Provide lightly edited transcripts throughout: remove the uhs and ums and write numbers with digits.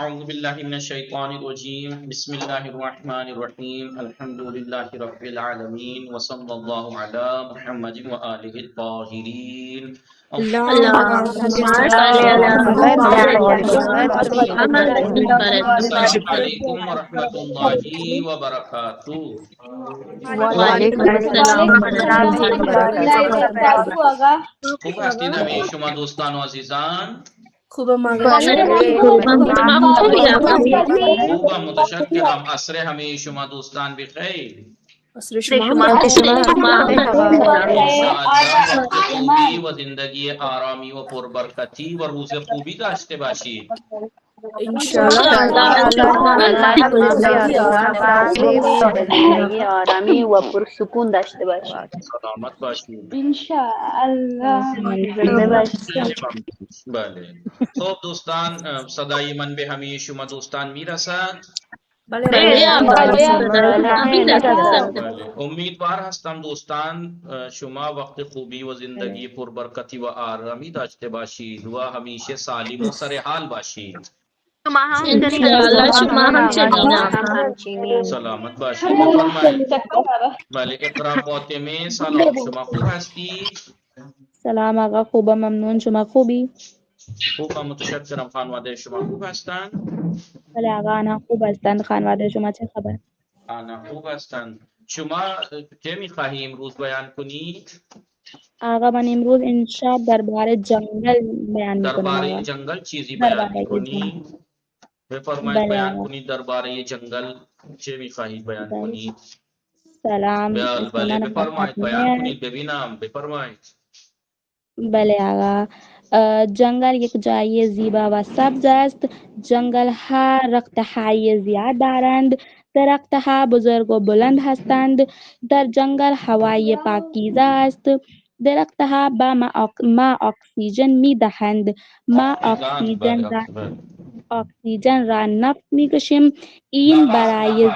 اعوذ باللہ من الشیطان الرجیم بسم اللہ الرحمن الرحیم الحمد للہ رب العالمین وصلی اللہ علی محمد وآلہ الطاہرین اللهم صل على السلام علیکم ورحمۃ اللہ وبرکاتہ۔ وعلیکم السلام ورحمۃ اللہ وبرکاتہ۔ خوب هستید همه شما دوستان و عزیزان؟ خوبم خوبم، متشکرم. عصر همه شما دوستان بخیر. شما انشاءاللہ وقت خوبی و زندگی آرامی و پربرکتی و روز خوبی داشته باشید. زندگی آرامی و پرسکون داشته باشید. سلامت باشید. انشاءالله زنده باشید. بله. خب دوستان، صدای من به همه شما دوستان میرسد؟ بله. امیدوار هستم دوستان شما وقت خوبی و زندگی پربرکتی و آرامی داشته باشید و همیشه سالم و سرحال باشید. سلامت باشید. بفرمایید. بله، اقرا فاطمه سلام، شما خوب هستی؟ سلام آقا، خوبم، ممنون. شما خوبی؟ خوبم، متشکرم. خانواده شما خوب هستند؟ بله آقا، آنها خوب هستند. خانواده شما چه خبر؟ آنها خوب هستند. شما چه میخواهی امروز بیان کنید؟ آقا من امروز انشاء درباره جنگل بیان میکنم. درباره جنگل چیزی بیان میکنید؟ بفرمایید بله بیان آقا. کنید. درباره جنگل چه میخواهید بیان بله. کنید؟ سلام، بله اسم بله من بفرمایید فاطمه بیان است. کنید ببینم. بفرمایید. بله آقا. جنگل یک جای زیبا و سبز است. جنگل ها رخت های زیاد دارند. درخت ها بزرگ و بلند هستند. در جنگل هوای پاکیزه است. درخت ها به ما اکسیژن می دهند. ما اکسیژن را نفس می کشیم. این برای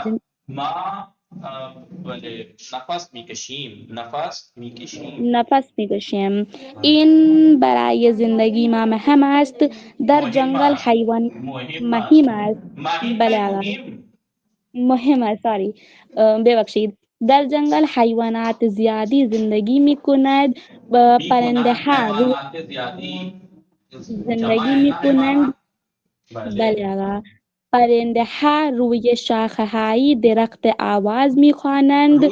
نفس میکشیم. این برای زندگی ما مهم است. در جنگل حیوان مهم است. بله آقا، مهم است. ببخشید. در جنگل حیوانات زیادی زندگی میکنند. پرنده ها زندگی میکنند. بله آقا. پرنده ها روی شاخه های درخت آواز میخوانند.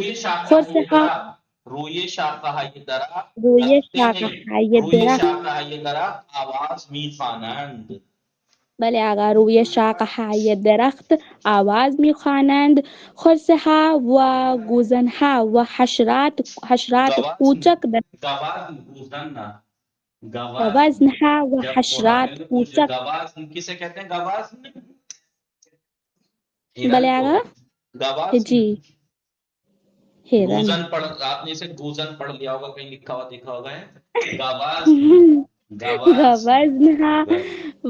خرسه ها روی شاخه های درخت آواز میخوانند. بله آقا، روی شاخه های درخت آواز میخوانند. خرسه ها و گوزن ها و حشرات کوچک گوزن ها و حشرات کوچک. گوازن کسے کہتے ہیں؟ گوازن بله آقا. جی ہرن. آپ نے اسے گوزن پڑھ لیا ہوگا، کہیں لکھا ہوا دیکھا ہوگا. گوزن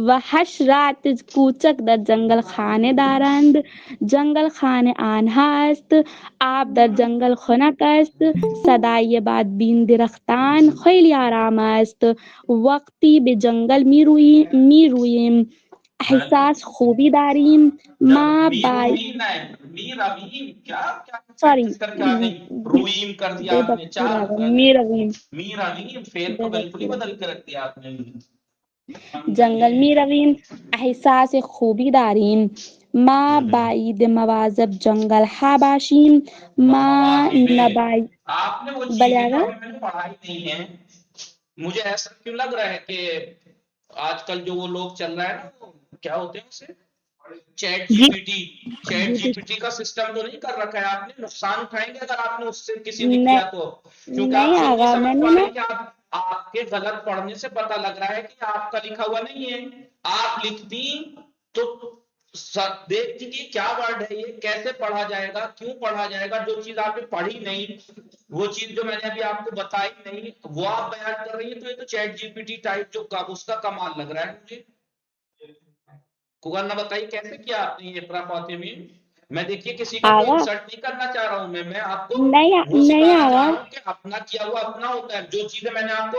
و حشرات کوچک در جنگل خانه دارند. جنگل خانه آنها است. آب در جنگل خنک است. صدای بادبین درختان خیلی آرام است. وقتی به جنگل می رویم احساس خوبی داریم. ما رویم کر دیا آپ نے. میرویم فعل کو بالکل ہی بدل کے رکھ دیا آپ نے. جنگل می رویم احساس خوبی داریم. ما باید مواظب جنگل ها باشیم. ما نباید. آپ نے وہ چیزیں جو میں نے پڑھائی نہیں ہے، مجھے ایسا کیوں لگ رہا ہے کہ آج کل جو وہ لوگ چل رہا ہے نا، وہ کیا ہوتے ہیں اسے چیٹ جی پی ٹی کا سسٹم تو نہیں کر رکھا ہے آپ نے؟ نقصان اٹھائیں گے اگر آپ نے اس سے کسی نے کیا تو، کیونکہ آپ خود نہیں سمجھ پا رہے کہ آپ کے غلط پڑھنے سے پتہ لگ رہا ہے کہ آپ کا لکھا ہوا نہیں ہے. آپ لکھتی تو دیکھتی کہ کیا ورڈ ہے، یہ کیسے پڑھا جائے گا، کیوں پڑھا جائے گا. جو چیز آپ نے پڑھی نہیں، وہ چیز جو میں نے ابھی آپ کو بتائی نہیں، وہ آپ بیان کر رہی ہیں، تو یہ تو ChatGPT type جو اس کا کمال لگ رہا ہے مجھے. کوئی نہ بتائیے کیسے کیا آپ نے یہ اقرا فاطمہ؟ میں دیکھیے کسی کو کوئی انسلٹ نہیں کرنا چاہ رہا ہوں، میں آپ کو وہ سکھانا چاہ رہا ہوں کہ اپنا کیا ہوا اپنا ہوتا ہے. جو چیزیں میں نے آپ کو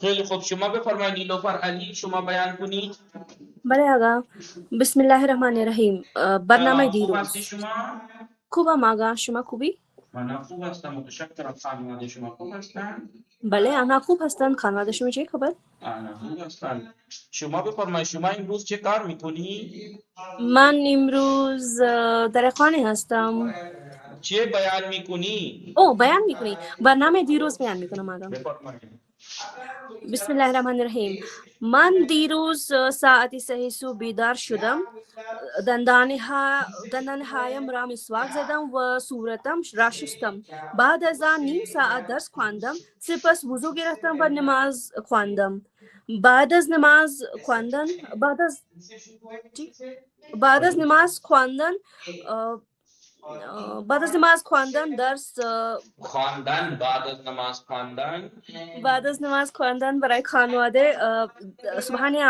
خیلی خوب. شما بفرمایید نیلوفر علی، شما بیان کنید. بله آقا. بسم الله الرحمن الرحیم. برنامه خوب دیروز. هستی شما؟ خوبم آقا، شما خوبی؟ من خوب هستم، متشکرم. خانواده شما خوب هستن؟ بله آنها خوب هستند. خانواده شما چه خبر؟ آنها خوب هستن. شما بفرمایید شما امروز چه کار میکنی؟ من امروز در خانه هستم. چه بیان میکنی؟ او بیان میکنی؟ برنامه دیروز بیان میکنم آقا. بفرمایید. بسم الله الرحمن الرحیم. من دیروز ساعت 3 صبح بیدار شدم. دندانهایم را مسواک زدم و صورتم را شستم. بعد از آن نیم ساعت درس خواندم. سپس وضو گرفتم و نماز خواندم. بعد از نماز خواندن بعد از نماز خواندن بعد از نماز خواندن درس خواندن، بعد از نماز خواندن، بعد از نماز خواندن برای خانواده صبحانه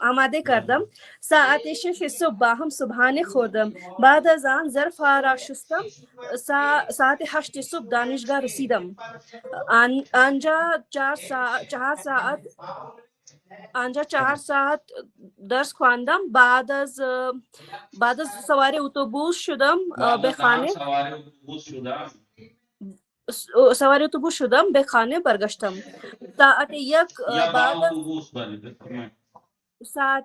آماده کردم. ساعت 6 صبح با هم صبحانه خوردم. بعد از آن ظرف را شستم. ساعت 8 صبح دانشگاه رسیدم. آنجا 4 ساعت درس خواندم. بعد از سوار اتوبوس شدم به خانه. سوار اتوبوس شدم به خانه برگشتم. ساعت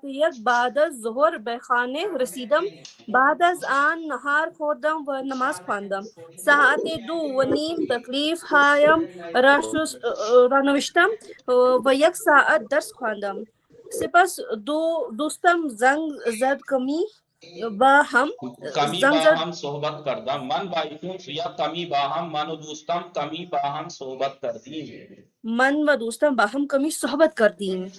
1 بعد از ظهر به خانه رسیدم. بعد از آن نهار خوردم و نماز خواندم. ساعت 2:30 تکلیف هایم را نوشتم و 1 ساعت درس خواندم. سپس دوستم زنگ زد. کمی با هم صحبت کردم. من با ایشون یا کمی با هم، من و دوستم کمی با هم صحبت کردیم. من و دوستم با هم کمی صحبت کردیم.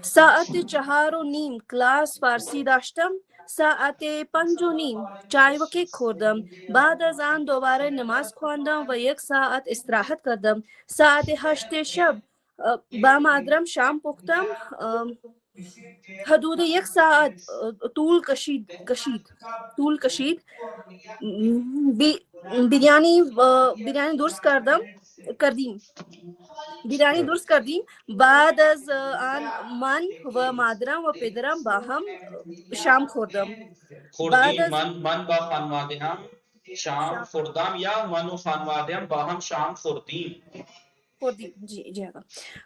ساعت 4:30 کلاس فارسی داشتم. ساعت 5:30 چای و کیک خوردم. بعد از آن دوباره نماز خواندم و 1 ساعت استراحت کردم. ساعت 8 شب با مادرم شام پختم. حدود 1 ساعت طول کشید. بریانی درست کردیم. بعد از آن من و مادرم و پدرم با هم شام خوردم. من با خانواده هم شام خوردم یا من و خانواده هم با هم شام خوردیم. جی آقا.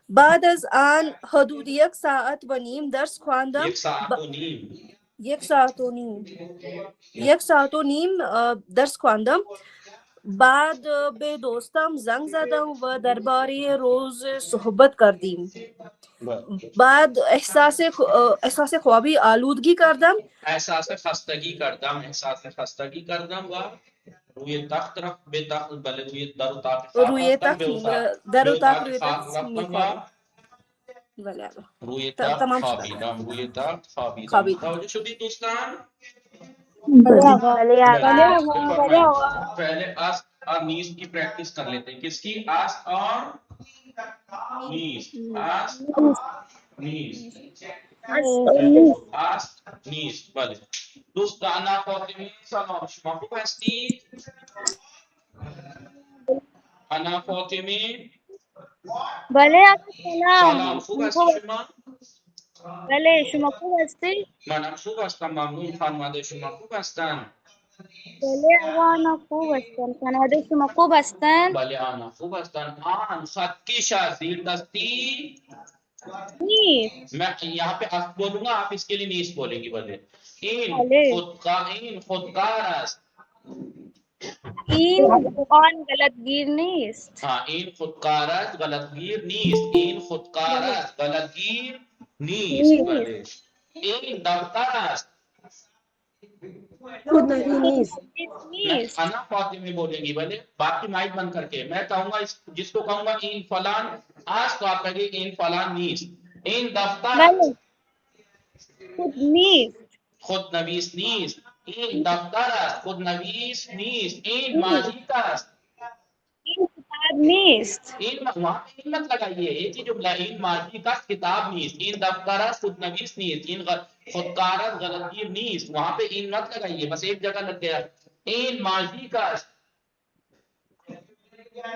بعد از آن حدود 1 ساعت و نیم درس خواندم. 1 ساعت و نیم درس خواندم. بعد به دوستم زنگ زدم و درباره روز صحبت کردیم. بعد احساس خوابی آلودگی کردم. احساس خستگی کردم و روی تخت خوابیدم. توجه شدید دوستان؟ پہلے آسک اور نیز کی پریکٹس کر لیتے ہیں. کس کی؟ آسک اور نیز. آسک نیز. بله دوستان فاطمی سلام. شما خوب هستید؟ انا فاطمی بله سلام. سلام. خوب هستی شما؟ بله شما خوب هستی؟ منم خوب هستم ممنون. خانواده شما خوب هستن؟ بله آنا خوب هستن. خانواده شما خوب هستن؟ بله آنا خوب هستن. آن خطکش زیر دستی نیست. میں یہاں پہ آپ بولوں گا، آپ اس کے لیے نیست بولیں گی. بلے این خودکار است. این آن غلطگیر نیست. ہاں این خودکار است غلطگیر نیست. این خودکار است غلطگیر نیست. بلے این دفتر است. نیست. انا فاطمی بولیں گی. بلے باقی مائک بند کر کے میں کہوں گا جس کو کہوں گا این فلان آج تو آپ کہیں گے این فلان نیست. این دفتر خود نیست. خود نویس نیست. این دفتر است خود نویس نیست. این ماضی کا است. این کتاب نیست. این وہاں پہ این مت لگائیے. ایک ہی جملہ این ماضی کا کتاب نیست. این دفتر است خود نویس نیست. این خودکار است غلطگیر نیست. وہاں پہ این مت لگائیے، بس ایک جگہ لگ گیا. این ماضی کا است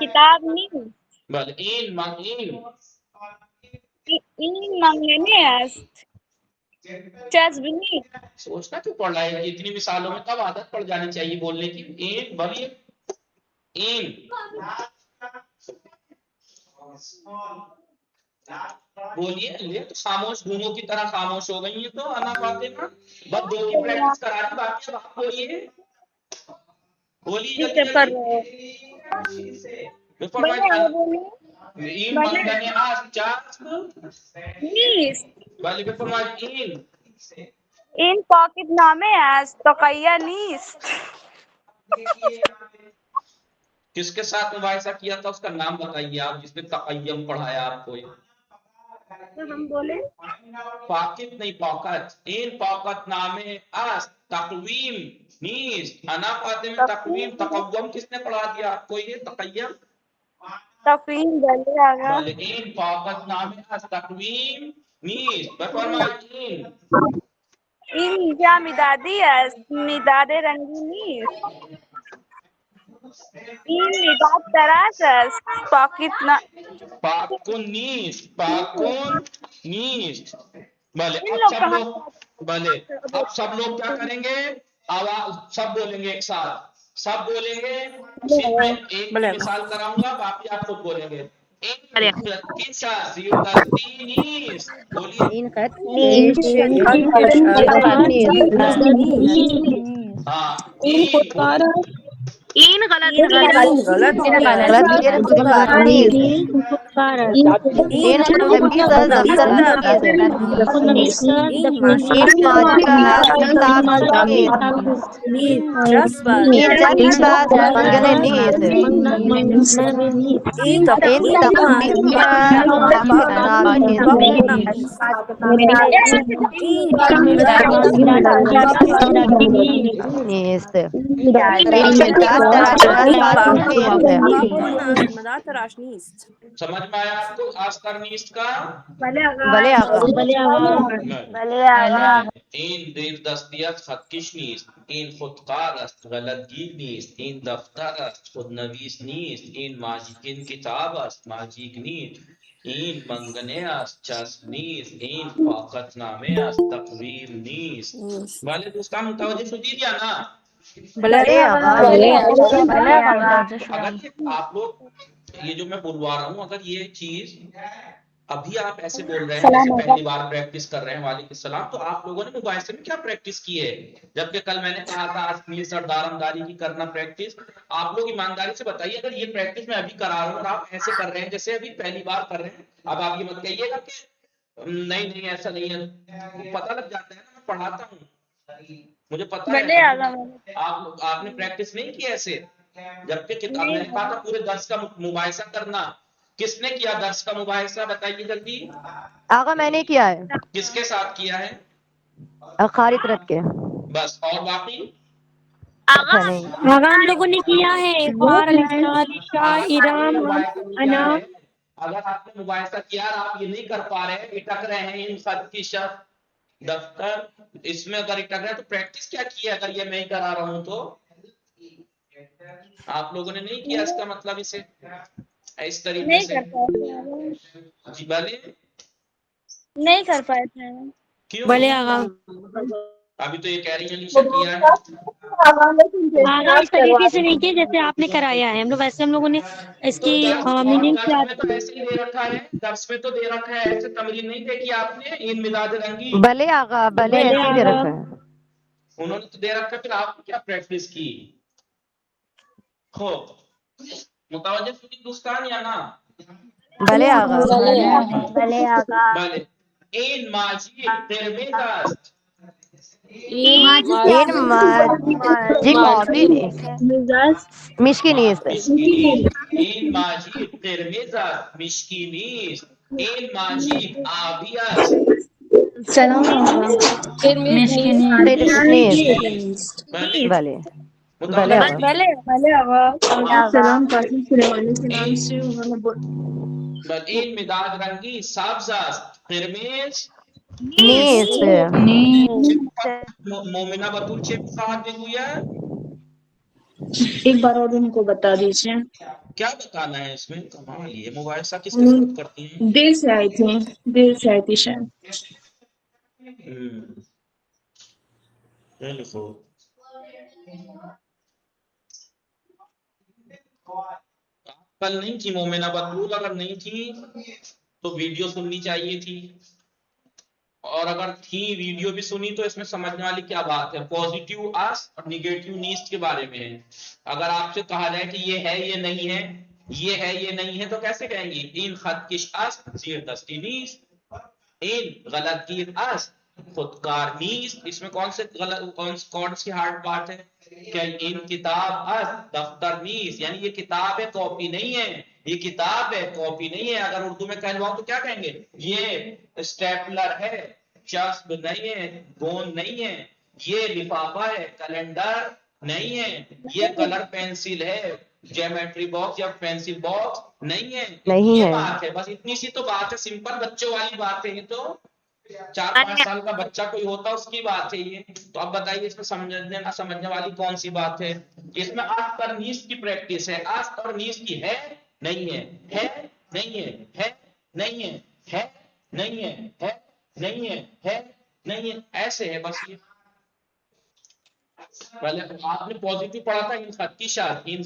کتاب نیست. بله این این مانگنی است. چسبنی. سوچنا کیوں پڑھ رہا ہے کہ اتنی مثالوں میں کب عادت پڑ جانی چاہیے بولنے کی. این بولیے این بولیے. یہ تو خاموش گھوموں کی طرح خاموش ہو گئی ہیں تو انا فاطمہ. بس دو کی پریکٹس کرا رہی باقی اب آپ بولیے بولیے جسے پر جلدی بلے آگا بولی. این منگنے آس چاسب نیست. بله بفرمایید این این پاکت نامه است. تقیه نیست. کس کے ساتھ مباحثہ کیا تھا اس کا نام بتائیے آپ جس نے تقیم پڑھایا آپ کو. تو ہم بولے پاکت نہیں پاکت. این پاکت نامے اس تقویم نیست. انا فاطمہ تقویم تقوم کس نے پڑھا دیا آپ کو یہ تقیم. تفہیم. بلے آگا. بله این پاکت نامه از تقویم نیست. بفرمایید این این اینجا مدادی است. مداد رنگی نیست. این مداد دراز است. پاکت پاکن نیست. پاکن نیست. بله ان اب لوگ سب کہاں لوگ بله اب سب لوگ کیا کریں گے آواز سب بولیں گے ایک ساتھ. سب بولیں گے. صرف میں ایک کی مثال کراؤں گا باقی آپ خود بولیں گے. این خطکشا زیردستی نیست. بولیے این خط ہاں این این غلط این تمیز از دفتر نیست. این ماضی کا صاف نیست. این جذب از منگنه نیست. این تقویم پاکت نامه نیست. نیست. این مداد تراش نیست. سمجھ میں آیا آپ کو آستر نیست کا. بلے بله آگا. آقا. بلے آگا. این دیر دستیت خطکش نیست. این خودکار است غلطگیر نیست. این دفتر است خودنویس نیست. این ماجیکین کتاب است ماجیک نیست. این منگنه است چسب نیست. این پاکت نامه است تقویم نیست. بله دوستان متوجہ شدید یا نا. بله آقا. اگر آپ لوگ یہ جو میں بلوا رہا ہوں اگر یہ چیز ابھی آپ ایسے بول رہے ہیں جیسے پہلی بار پریکٹس کر رہے ہیں وعلیکم السلام تو آپ لوگوں نے مباحثے میں کیا پریکٹس کی ہے جبکہ کل میں نے کہا تھا اصلی سردارمداری کی کرنا پریکٹس. آپ لوگ ایمانداری سے بتائیے اگر یہ پریکٹس میں ابھی کرا رہا ہوں اور آپ ایسے کر رہے ہیں جیسے ابھی پہلی بار کر رہے ہیں. اب آپ یہ مت کہیے گا کہ نہیں ایسا نہیں ہے. پتہ لگ جاتا ہے نا میں پڑھاتا ہوں مجھے پتہ بلے ہے. آگا. آپ نے پریکٹس نہیں کی ایسے جبکہ کتاب میں نے کہا تھا پورے درس کا مباحثہ کرنا. کس نے کیا درس کا مباحثہ بتائیے جلدی. آقا میں نے کیا ہے. کس کے ساتھ کیا ہے. خالد رت کے. بس اور باقی اچھا نہیں. آغا ہم لوگوں نے کیا ہے اخبار شاہ ارام انا. اگر آپ نے مباحثہ کیا اور آپ یہ نہیں کر پا رہے ہیں اٹک رہے ہیں ان خط کی شرط دفتر اس میں اگر اٹک رہے ہیں تو پریکٹس کیا کی ہے اگر یہ میں ہی کرا رہا ہوں تو آپ لوگوں نے نہیں کیا. اس کا مطلب اسے اس طریقے نہیں سے کر پائے. جی بھلے نہیں کر پائے تھے. کیوں بلے آغا. ابھی تو یہ کہہ رہی ہیں علیشا کیا ہے. آغا اس طریقے سے نہیں کیا جیسے آپ نے کرایا ہے. ہم لوگ ویسے ہم لوگوں نے اس کی میننگ کیا درس میں تو ایسے ہی دے رکھا ہے. درس میں تو دے رکھا ہے ایسے تمرین نہیں دیکھی آپ نے. ان مداد رنگی بھلے آقا بھلے ایسے ہی دے رکھا ہے. انہوں نے تو دے رکھا پھر آپ نے کیا پریکٹس کی. خوب متوجہ شدید دوستان یا نا. بھلے آقا. بلے آگا. بله این ماجی قرمز است. این ماجیک آبی نیست. مشکی نیست. مشکی نیست. این ماجی قرمز است مشکی نیست. این ماجی آبی است. نیست. بله بله. متوجہ آقا. شدید. بلے بلے آگا. بل این مداد رنگی سبز است قرمز نیست. مومنہ بطول چه میخواهد بگوید. ایک بار اور ان کو بتا دیجیے. کیا بتانا ہے اس میں؟ کمال، یہ مباحثہ کس کے ساتھ کرتی ہیں؟ دیر سے آئی تھی، دیر سے آئی تھی شاید. بالکل. کل نہیں تھی مومنہ بطول، اگر نہیں تھی تو ویڈیو سننی چاہیے تھی، اور اگر تھی ویڈیو بھی سنی تو اس میں سمجھنے والی کیا بات ہے؟ پوزیٹیو آس اور نیگیٹیو نیسٹ کے بارے میں ہے. اگر آپ سے کہا جائے کہ یہ ہے یہ نہیں ہے، یہ ہے یہ نہیں ہے، تو کیسے کہیں گی؟ این خط کش آس زیر دستی نیست، این غلط گیر آس خودکار نیست. اس میں کون سی ہارڈ بات ہے کہ ان کتاب از دفتر نیست، یعنی یہ کتاب ہے کاپی نہیں ہے، یہ کتاب ہے کاپی نہیں ہے. اگر اردو میں کہلواؤ تو کیا کہیں گے؟ یہ اسٹیپلر ہے، چسپ نہیں ہے، گون نہیں ہے، یہ لفافہ ہے، کیلنڈر نہیں ہے، یہ کلر پینسل ہے، جیومیٹری باکس یا پینسل باکس نہیں ہے. نہیں یہ ہے. بات ہے، بس اتنی سی تو بات ہے، سمپل بچوں والی بات ہے. یہ تو 4-5 سال کا بچہ کوئی ہوتا اس کی بات ہے یہ. تو اب بتائیے اس میں سمجھنے نہ سمجھنے والی کون سی بات ہے؟ اس میں آس اور نیس کی پریکٹس ہے. آس اور نیس کی ہے نہیں ہے، ہے نہیں ہے، ہے نہیں ہے، ہے نہیں ہے، ہے نہیں ہے، ہے نہیں ہے، ایسے ہے بس. یہ پہلے آپ نے پوزیٹو پڑھا تھا، ان خطیشات، ان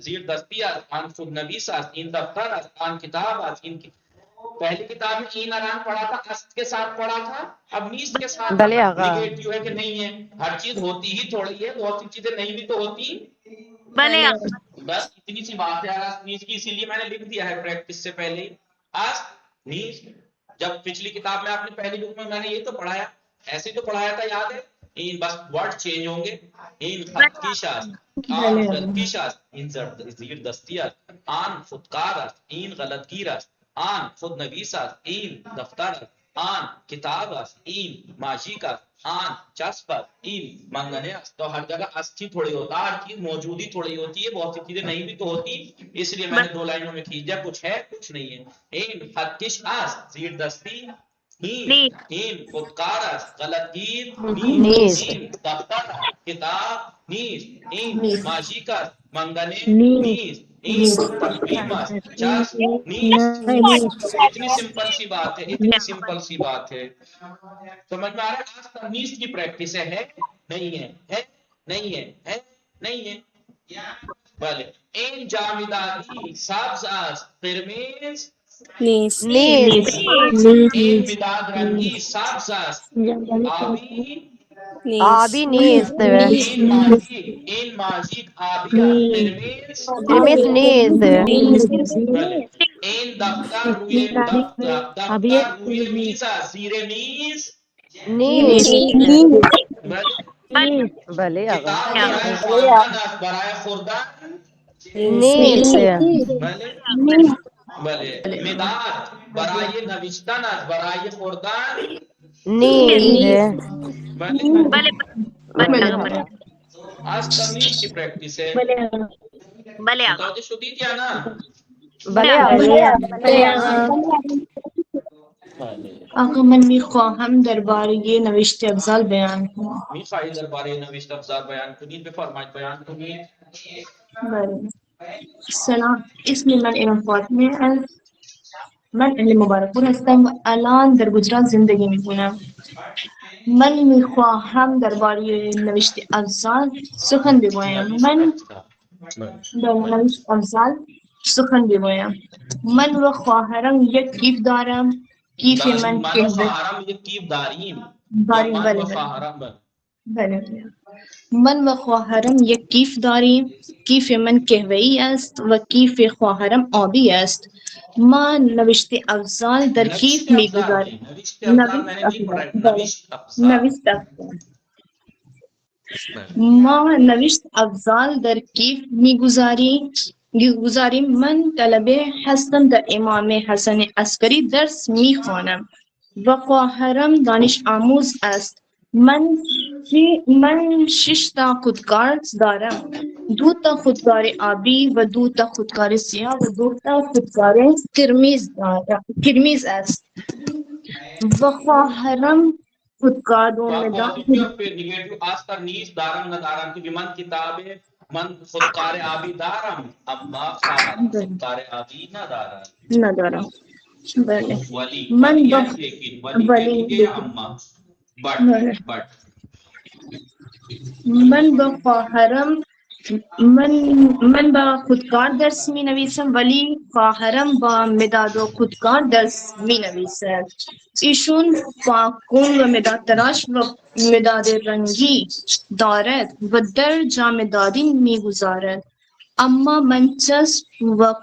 زیر دستیات، ان خود نویسات، ان دفتر، ان کتاب، ان پہلی کتاب میں این اران پڑھا تھا، است کے ساتھ پڑھا تھا. اب نیست کے ساتھ بلے آغا. نگیٹیو ہے کہ نہیں ہے؟ ہر چیز ہوتی ہی تھوڑی ہے، بہت سی چیزیں نہیں بھی تو ہوتی. بس اتنی سی بات ہے نیست کی، اسی لیے میں نے لکھ دیا ہے پریکٹس سے پہلے ہی است نیست. جب پچھلی کتاب میں آپ نے پہلی بک میں نے یہ تو پڑھایا، ایسے تو پڑھایا تھا، یاد ہے؟ ان بس ورڈ چینج ہوں گے. ان خط کی شاست، آن خط کی شاست، ان زیر دستیات، آن خودکار است، این غلط گیر است، آن خود نویس است، این دفتر است، آن کتاب است، این ماژیک است، آن چسپ است، این منگنے است. تو ہر جگہ استی تھوڑی ہوتا، ہر چیز موجودی تھوڑی ہوتی ہے، بہت سی چیزیں نہیں بھی تو ہوتی. اس لیے میں نے 2 لائنوں میں کھینچ دیا، کچھ ہے کچھ نہیں ہے. این خطکش است زیر دستی این خودکار است غلط گیر نیست، این دفتر کتاب نیست، این ماژیک است منگنے نیست، این تقویم است چسپ نیست. اتنی سمپل سی بات ہے، اتنی سمپل سی بات ہے. سمجھ میں آ رہا ہے؟ آج تمیز کی پریکٹس ہے نہیں ہے، ہے نہیں ہے، ہے نہیں ہے. بله این جامدادی سبز است قرمز نیست. نیست. این مداد رنگی سبز است آبی آبی نیست. این ماژیک آبی است قرمز قرمز نیست. بله این دفتر روی میز است زیر میز نیست. بله بله آقا. کتاب برای خواندن است برای خوردن نیست. بله بله مداد برای نوشتن است برای خوردن نیست. بله بله. آج تمیز کی پریکٹس ہے. متوجہ شدید یا نا؟ بله آقا. آقا من میخواهم درباره نوشته افضل بیان کنم. میخواهی درباره نوشت افزار بیان کنید؟ بفرمایید بیان کنید. بله. سلام، اسمی من ایران فاطمه است. من اهل مبارکپور هستم و الان در گجرات زندگی میکنم. من میخواهم درباره نوشته افضل سخن بگویم. من در نوشته افضل سخن بگویم. من و خواهرم یک کیف دارم. کیف من من و خواهرم یک کیف داریم یا داریم. من بله و بله. خواهرم بله. من و خواهرم یک کیف داریم. کیف من قهوه‌ای است و کیف خواهرم آبی است. ما نوشته افضل در کیف میگذاریم. نوشت افزار میں نے نہیں پڑھا ہے، نوشت افزار. نوشته افضل. ما نوشت افضل در کیف میگذاریم. من طلبه هستم در امام حسن عسکری درس میخوانم و خواهرم دانش آموز است. من 6 تا خودکار دارم. 2 تا خودکار آبی و 2 تا خودکار سیاه و 2 تا خودکار کرمیز است و خواهرم خودکاروں میں پازیٹیو اور پھر نیگیٹو آج تر نیز دارم ندارم کی بیمان کتاب من خودکار آبی دارم اما خودکار آبی ندارم. ندارم. بله. ولی من ولی با یعنی لیکن ولی کے ولی لیے یا لیکن اما بله. بٹ من با خواهرم من با خودکار درس می نویسم ولی خواهرم با مداد و خودکار درس می نویسد. ایشون پاکون و مداد تراش و مداد رنگی دارد و در جامدادی می گذارد. اما من چسب و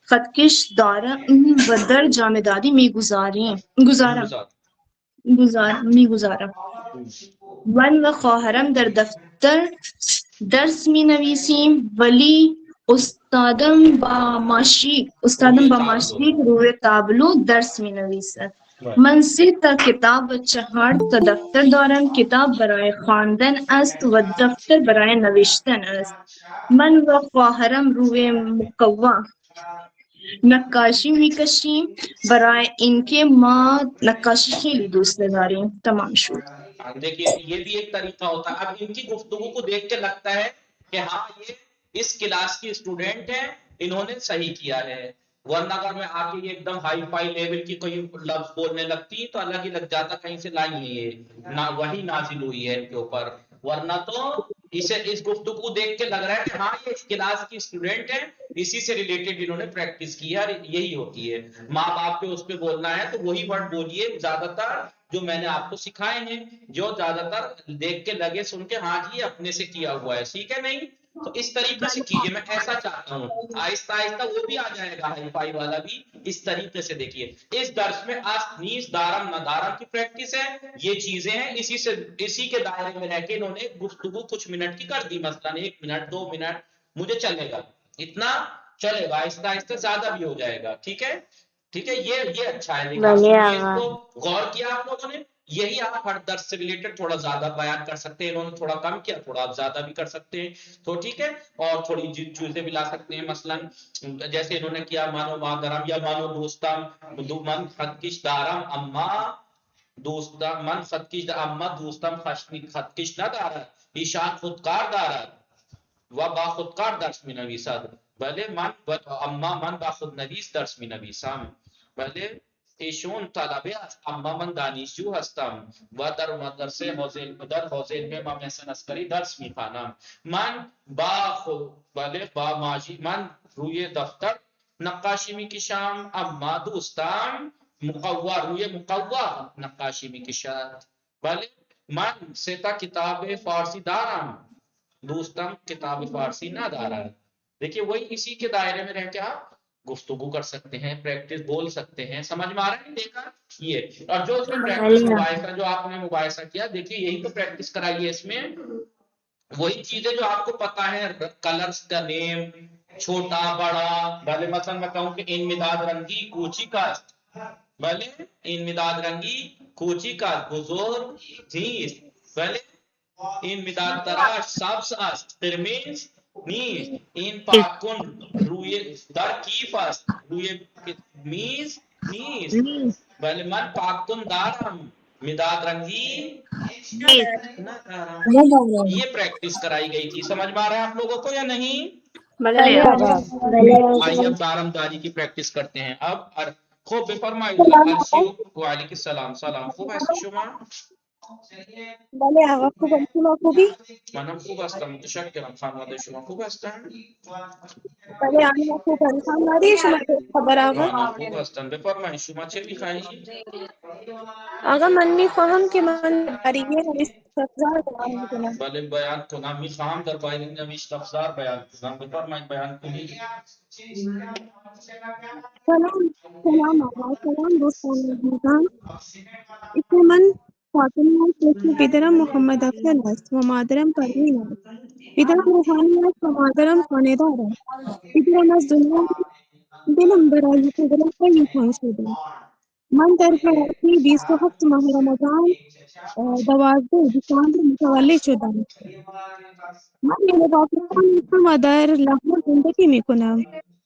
خطکش دارم و در جامدادی می گذارم. من و خواهرم در دفتر درس می نویسیم ولی استادم با ماشین روی تابلو درس می نویسد. من 3 تا کتاب و 4 تا دفتر دارم. کتاب برای خواندن است و دفتر برای نوشتن است. من و خواهرم روی مقوا نقاشی میکشیم برای اینکه ما نقاشی خیلی دوست داریم. تمام شد. دیکھیے یہ بھی ایک طریقہ ہوتا ہے. اب ان کی گفتگو کو دیکھ کے لگتا ہے کہ ہاں یہ اس کلاس کی اسٹوڈنٹ ہیں, انہوں نے صحیح کیا ہے, ورنہ اگر میں آ کے یہ ایک دم ہائی فائی لیول کی کوئی لفظ بولنے لگتی تو الگ ہی لگ جاتا کہیں سے لائی ہے یہ وہی نازل ہوئی ہے ان کے اوپر. ورنہ تو اسے اس گفتگو کو دیکھ کے لگ رہا ہے کہ ہاں یہ اس کلاس کی اسٹوڈنٹ ہیں, اسی سے ریلیٹڈ انہوں نے پریکٹس کی ہے, یہی ہوتی ہے. ماں باپ پہ اس پہ بولنا ہے تو وہی ورڈ بولیے زیادہ تر جو میں نے آپ کو سکھائے ہیں, جو زیادہ تر دیکھ کے لگے سن کے ہاں جی اپنے سے کیا ہوا ہے, ٹھیک ہے نہیں؟ تو اس طریقے سے کیجئے, میں ایسا چاہتا ہوں. آہستہ آہستہ وہ بھی آ جائے گا ہائی فائی والا بھی. اس طریقے سے دیکھیے اس درس میں آس نیس دارم ندارم کی پریکٹس ہے, یہ چیزیں ہیں, اسی کے دائرے میں رہ کے انہوں نے گفتگو کچھ منٹ کی کر دی, مثلا 1 منٹ 2 منٹ مجھے چلے گا, اتنا چلے گا, آہستہ آہستہ زیادہ بھی ہو جائے گا. ٹھیک ہے, ٹھیک ہے, یہ اچھا ہے. دیکھا بلے سنیے, اس آغا. کو غور کیا آپ لوگوں نے, یہی آپ ہر درس سے ریلیٹڈ تھوڑا زیادہ بیان کر سکتے ہیں. انہوں نے تھوڑا کم کیا, تھوڑا آپ زیادہ بھی کر سکتے ہیں, تو ٹھیک ہے. اور تھوڑی چیزیں بھی لا سکتے ہیں, مثلا جیسے انہوں نے کیا مانو مادرم یا مانو دوستم, من خطکش دارم اما دوستم, من خطکش اما دوستم خطکش ندارد, ایشان خودکار دارد و با خودکار درس می نویسد. بله اما من با خود نویس درس می نویسم. بله ایشون طلبه است اما من دانشجو هستم و در مدرسه در حوزه علم محسن عسکری درس میخوانم. من من روی دفتر نقاشی میکشم اما دوستم روی مقوا نقاشی میکشد. بله من 3 تا کتاب فارسی دارم, دوستم کتاب فارسی ندارد. دیکھیے وہی اسی کے دائرے میں رہ کے آپ گفتگو کر سکتے ہیں, پریکٹس بول سکتے ہیں. سمجھ میں آ رہا ہے, دیکھا یہ, اور جو اس میں پریکٹس مباحثہ جو آپ نے مباحثہ کیا, دیکھیے یہی تو پریکٹس کرائیے اس میں. وہی چیزیں جو آپ کو پتا ہے, کلرز کا نیم, چھوٹا بڑا. بھلے مثلا میں کہوں کہ ان مداد رنگی کوچی کاست, بھلے ان مداد رنگی کوچی کاست بزرگ نیست, بھلے این مداد تراش سبز است قرمز نیست, این پاکن روی در کیف است روی میز نیست. بله من پاکن دارم مداد رنگی ندارم. یہ پریکٹس کرائی گئی تھی. سمجھ میں آ رہا ہے آپ لوگوں کو یا نہیں؟ بلے آغا. آئیے اب دارم داری کی پریکٹس کرتے ہیں. اب خوب بفرمایید ارشی. وعلیکم السلام. سلام. خوب هستی شما؟ بله آقا خوبم. شما خوبی؟ منم خوب هستم, متشکرم. خانواده شما خوب هستن؟ بله آقا خوبم. خانواده شما چه خبر آقا؟ آنها خوب هستن. بفرمایید شما چه می‌خواهید؟ آقا من میخواهم که من برای استفزار بیان میکنم. بله بیان کنم. می‌خواهم در باید نوشت افزار بیان کنم. بفرمایید بیان کنید. سلام آقا. سلام دوستان عزیزم. اسم من فاطمه است. اسم پدرم محمد افضل است و مادرم پروین است. پدرم روحانی است و مادرم خانه‌دار است. پدرم از دنیا دلم برای پدرم خیلی تنگ شده. من در کراچی 27 ماه رمضان 12 دسامبر متولد شدم. من یعنی پاکستان هستم و در لاهور زندگی میکنم.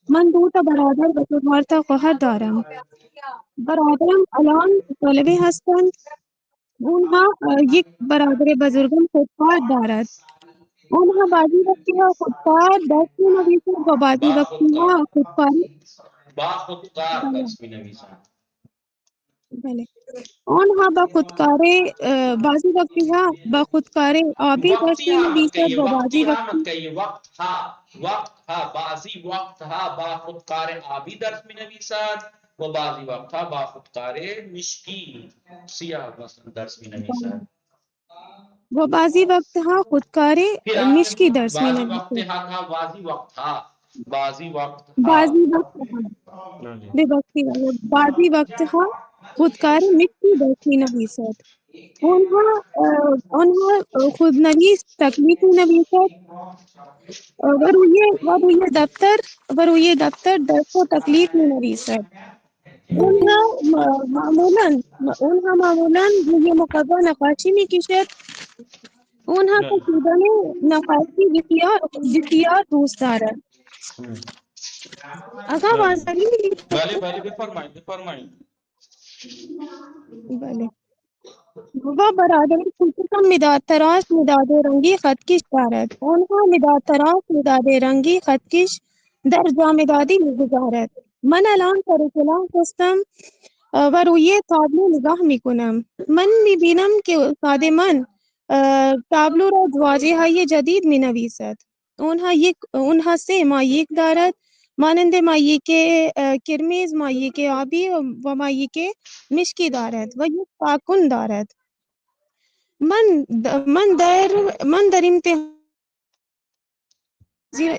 من 2 تا برادر و 4 تا خواهر دارم. برادرم الان طالبه هستند. اونها یک برادر بزرگم خودکار دارد اونها بازی وقتها خودکار درس می‌نویسد و بازی با وقتها خودکار خودکاری با خودکار بله درس می‌نویسند. بله آنها با خودکاری بعضی وقتها با خودکاری آبی درس وقتی ها مت می‌نویسد کہیے، و وقتی بعضی ها وقتی مت کہیے، وقت ها بعضی وقت ها با خودکار آبی درس می‌نویسد و بعضی وقت ها با خودکار مشکی سیاه مثلا درس می‌نویسد. و بعضی وقتها خودکاری پھر آپ نے مشکی درس بعضی وقت می‌نویسد ها کہا، بعضی وقت ها، بعضی وقت ها. بعضی وقتها بعضی وقتها خودکاری مشکی درس می‌نویسد آنها خودنویس تکلیف می‌نویسد و روی دفتر درس و تکلیف می‌نویسد اونها معمولاً روی مقوا نقاشی می‌کشد اونها کشیدن نقاشی بسیار دوست دارد آقا بازاری بله بله بفرمایید بفرمایید. بله و برادر کوچکم مداد تراش مداد رنگی خطکش دارد آنها مداد تراش مداد رنگی خطکش در جامدادی می‌گذارد من الان سر کلاس هستم و روی تابلو نگاه میکنم من میبینم که استاد من تابلو را واژه‌های جدید مینویسد اونها سه مایک دارد مانند مایک کرمیز مایک آبی و مایک مشکی دارد و یک پاکن دارد من در امتحان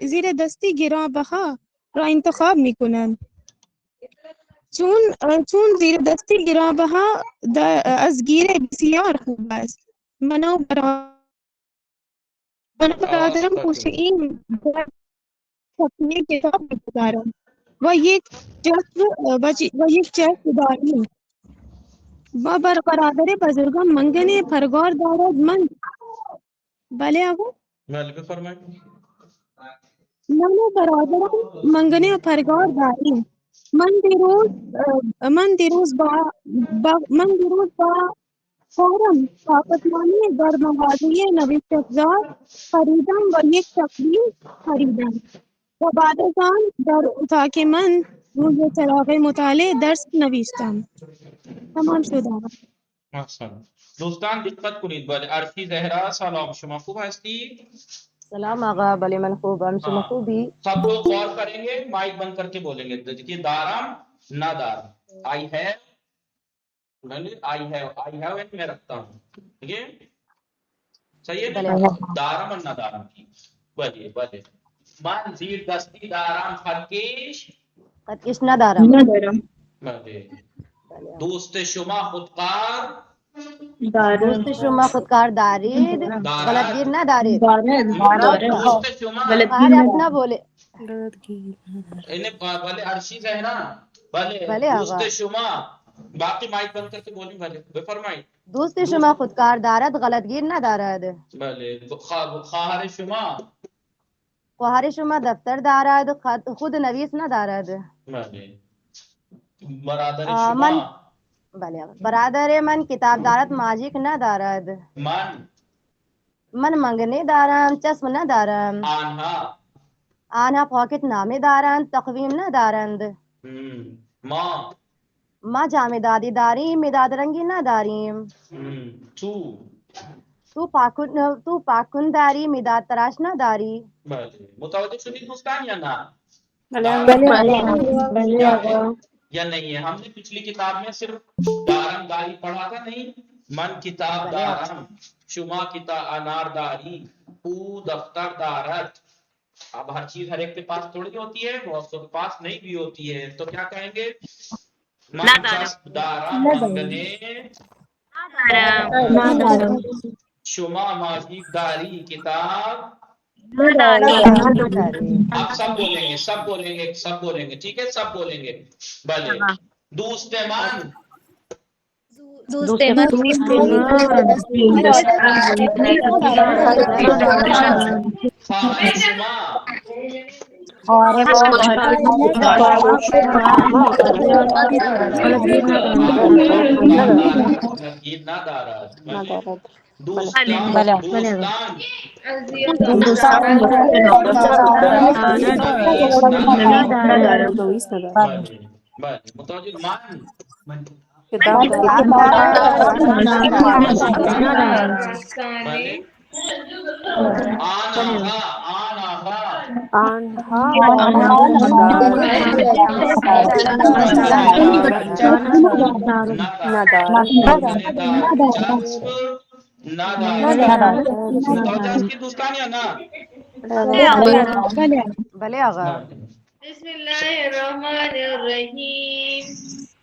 زیر دستی گرانبها را انتخاب میکنم چون زیر دستی گرانبها از گیره بسیار خوب است من و برادرم حسین در صفحه کتاب میگذارم و یک جشن داریم و برادر بزرگم منگن پرگار دارد بله آقا بله بفرمایید. من و برادرم منگنه پرگار داریم من دیروز با فارم طاقتمانی در مغازه نوشت افزار خریدم و یک تقویم خریدم و بعد از آن در اتاق من روی چراغ مطالعه درس نوشتم تمام شد آقا. احسن. دوستان دقت کنید. بله ارشی زهرا سلام، شما خوب هستی؟ سلام آقا، بله من خوبم، شما ہاں خوبی؟ سب لوگ غور کریں گے، مائک بند کر کے بولیں گے. دیکھیے دارم نہ دارم، آئی ہیو میں رکھتا ہوں، ٹھیک ہے صحیح ہے بله نا؟ آقا. دارم اور نہ دارم کی. بلیے بلے من زیر دستی دارم خطکش خطکش ندارم. بله. بله آقا. دوست شما خودکار دوست شما خودکار دارید، غلطگیر دارد. ندارید. دوست شما خواهر اپنا بولے. بھلے ارشی زہرا بھلے بله دوست آقا. شما باقی مائک بند کر کے بولیں. بھلے بفرمائیں. دوست شما خودکار دارد، غلطگیر ندارد. بھلے خواہر شما خواهر شما دفتر دارد، خود نویس ندارد. بھلے برادر من شما بله آقا. برادر من کتاب دارد، ماجیک ندارد. من منگنه دارم، چسب ندارم. آنها آنها پاکت نامه دارند، تقویم ندارند. ما جامدادی داریم، مداد رنگی نداریم. تو پاکن داری، مداد تراش نداری. بھلے متوجہ شدید دوستان یا نہ؟ بله کیا ہے آقا. یا نہیں ہے؟ ہم نے پچھلی کتاب میں صرف دارم داری پڑھا تھا، نہیں من کتاب بله آقا. دارم، شما کتاب انار داری، او دفتر دارت. اب ہر چیز ہر ایک کے پاس تھوڑی ہوتی ہے، بہت کے پاس نہیں بھی ہوتی ہے، تو کیا کہیں گے؟ من چسب دارم منگنے شما ماجیک داری کتاب. نداری. آپ سب بولیں گے، سب بولیں گے، سب بولیں گے، ٹھیک ہے سب بولیں گے. بھلے دوست من خواہر شما غلطگیر نہ دارد. ندارد. متوجہ مان ہندوستان یا نا بھلے آغا بسم اللہ الرحمن الرحیم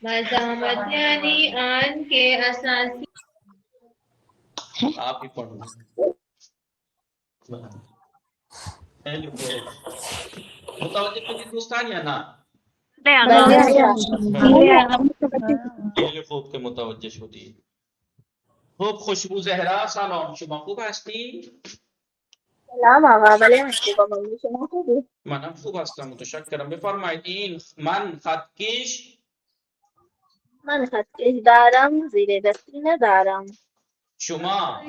مزاحمت یعنی آن کے اساسی آپ ہی پڑھو متوجہ تو ہندوستان یا نا خوب کے متوجہ شدی خوب خوشبو زہرا سلام شما خوب هستی؟ سلام آقا بله محبوبا ممنون شما خوبی؟ منم خوب هستم متشکرم بفرمایید این من خطکش من خطکش دارم زیر دستی ندارم شما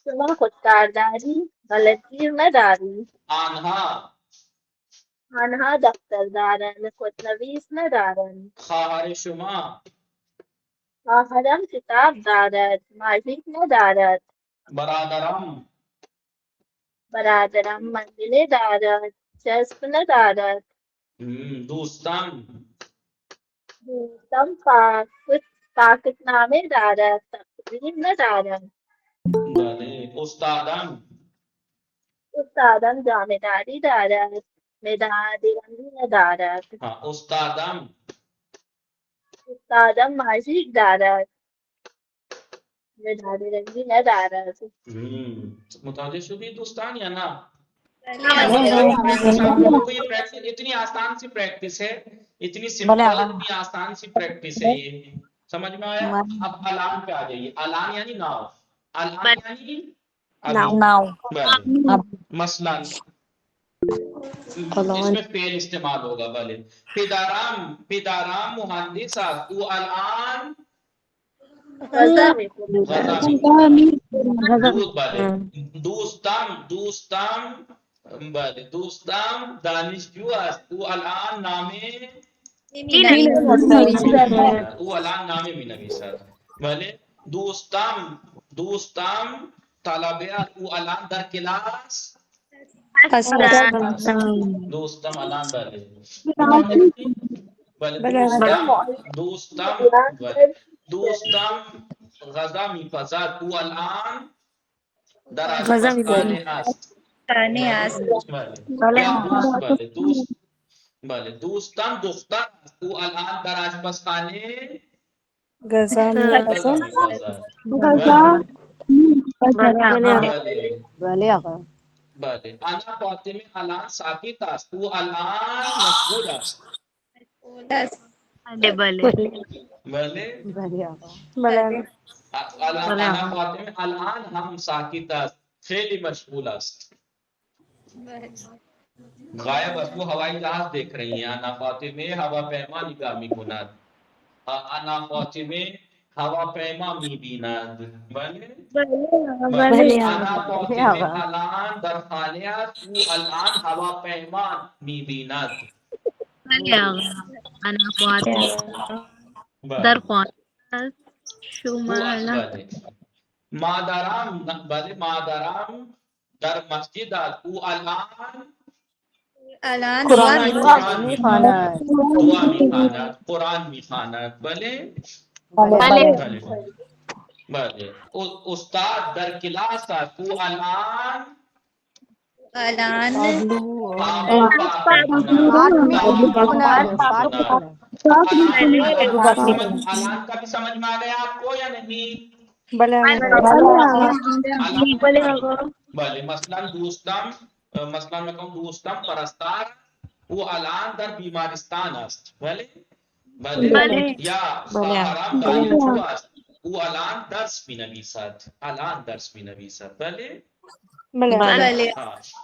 شما خودکارداری غلطگیر نداری آنها آنها دفتر دارند خودنویس ندارند خواهر شما خواهرم کتاب دارد ماژیک ندارد برادرم برادرم منزلی دارد چسب ندارد دوستم دوستم پاکتنامه دارد تقریر ندارد بله استادم استادم جامه‌داری دارد مداد رنگی ندارد استادم استادم ماژیک دارد مداد رنگی ندارد متوجہ شدی دوستان یا نا اتنی آسان سی پریکٹس ہے اتنی سمپل اتنی آسان سی پریکٹس ہے یہ سمجھ میں آیا اب الان پہ آ جائیے الان یعنی ناؤ الان یعنی مثلا اس میں فعل استعمال ہوگا بھلے پدرام مہندس است او الان غذا دوستم بله دوستم دانشجو است او الان نامه می نویسد بله دوستم طلبه است او الان در کلاس دوستم الان دوستم غذا میپزد او الان در آشپزخانه است بله دوستم دختر است او الان در آشپزخانه غذا میپزد بھلے آغا بله انا فاطمه الان ساکت است او الان مشغول است بله بھلے آغا انا فاطمه الان هم ساکت است خیلی مشغول است غائب است وہ ہوائی جہاز دیکھ رہی ہیں انا فاطمه هواپیما نگاه میکند انا فاطمه هواپیما میبیند بله انا فاطمه الان در خانه است او الان هواپیما میبیند انا فاطمه در خانه است شما مادرم در مسجد است او الان دعا میخواند قرآن میخواند بله بله استاد در کلاس است او الان الان کا بھی سمجھ میں آ گیا آپ کو یا نہیں بله مثلا میں کہوں دوستم پرستار او الان در بیمارستان است بله یا خواهرم دانشجو است او الان درس مینویسد بله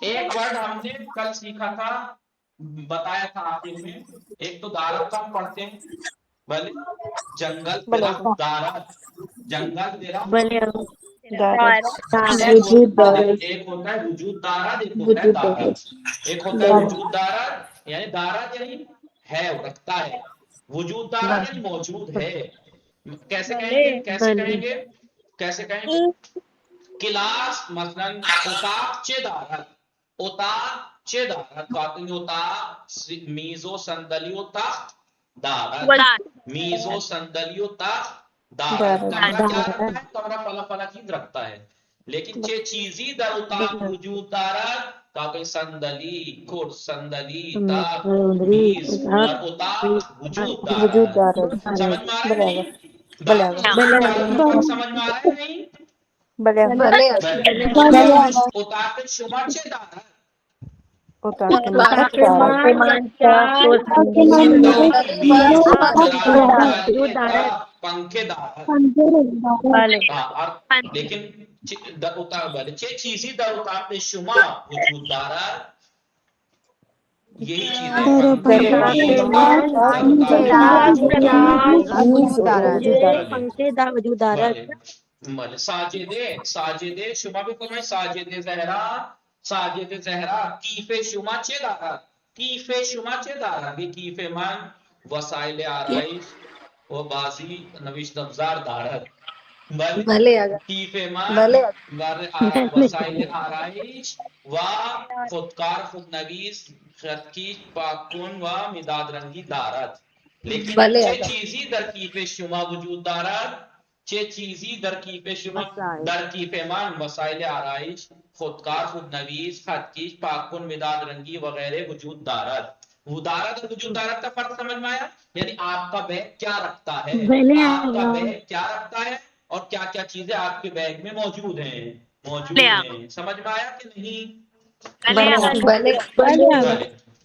ایک ورڈ ہم نے کل سیکھا تھا بتایا تھا آخر میں ایک تو دارت ہم پڑھتے ہیں بھلے جنگل درخت دارت جنگل درخت وجود دارد ایک ہوتا ہے وجود دارد، ایک ہوتا ہے دارد. ایک ہوتا ہے وجود دارد یعنی دارد یعنی ہے، رکھتا ہے. وجود دارد یعنی موجود ہے. کیسے کہیں گے؟ کیسے کہیں گے؟ کیسے کہیں گے؟ کلاس مثلا اتاق چه دارد، اتاق چه دارد، تو آپ کہیں اتاق میز و صندلی و تخت دارد، میز و صندلی و تخت دارد. کمرہ کیا رکھتا ہے؟ کمرہ فلا فلا چیز رکھتا ہے. لیکن چه چیزی در اتاق وجود دارد، تو آپ کہیں صندلی، کرس، صندلی، تخت، میز در اتاق وجود دارد. سمجھ میں آ رہا ہے نہیں؟ بات سمجھ میں آ رہا ہے نہیں؟ بھلے اتاق شما چه دارد؟ پنکھے دارد. لیکن چه چیزی در اتاق شما وجود دارد، یہی چیزیں ساجد شما بھی فرمائیں ساجد زہرا، ساجد زہرا کیف شما چه دارد، کیف شما چه دارد. یہ کیف من وسائل آرائش و بازی نوشت افزار دارد. کیف من وسائل آرائش و خودکار خودنویس خطکش پاکن و مداد رنگی دارد. لیکن چه چیزی در کیف شما وجود دارد، چه چیزی در کیف شما، در کیف من وسائل آرائش خودکار خودنویس خطکش پاکن مداد رنگی وغیرہ وجود دارد. وہ دارد اور وجود دارد کا فرق سمجھ میں آیا؟ یعنی آپ کا بیگ کیا رکھتا ہے، آپ کا بیگ کیا رکھتا ہے اور کیا کیا چیزیں آپ کے بیگ میں موجود ہیں، موجود ہیں. سمجھ میں آیا کہ نہیں؟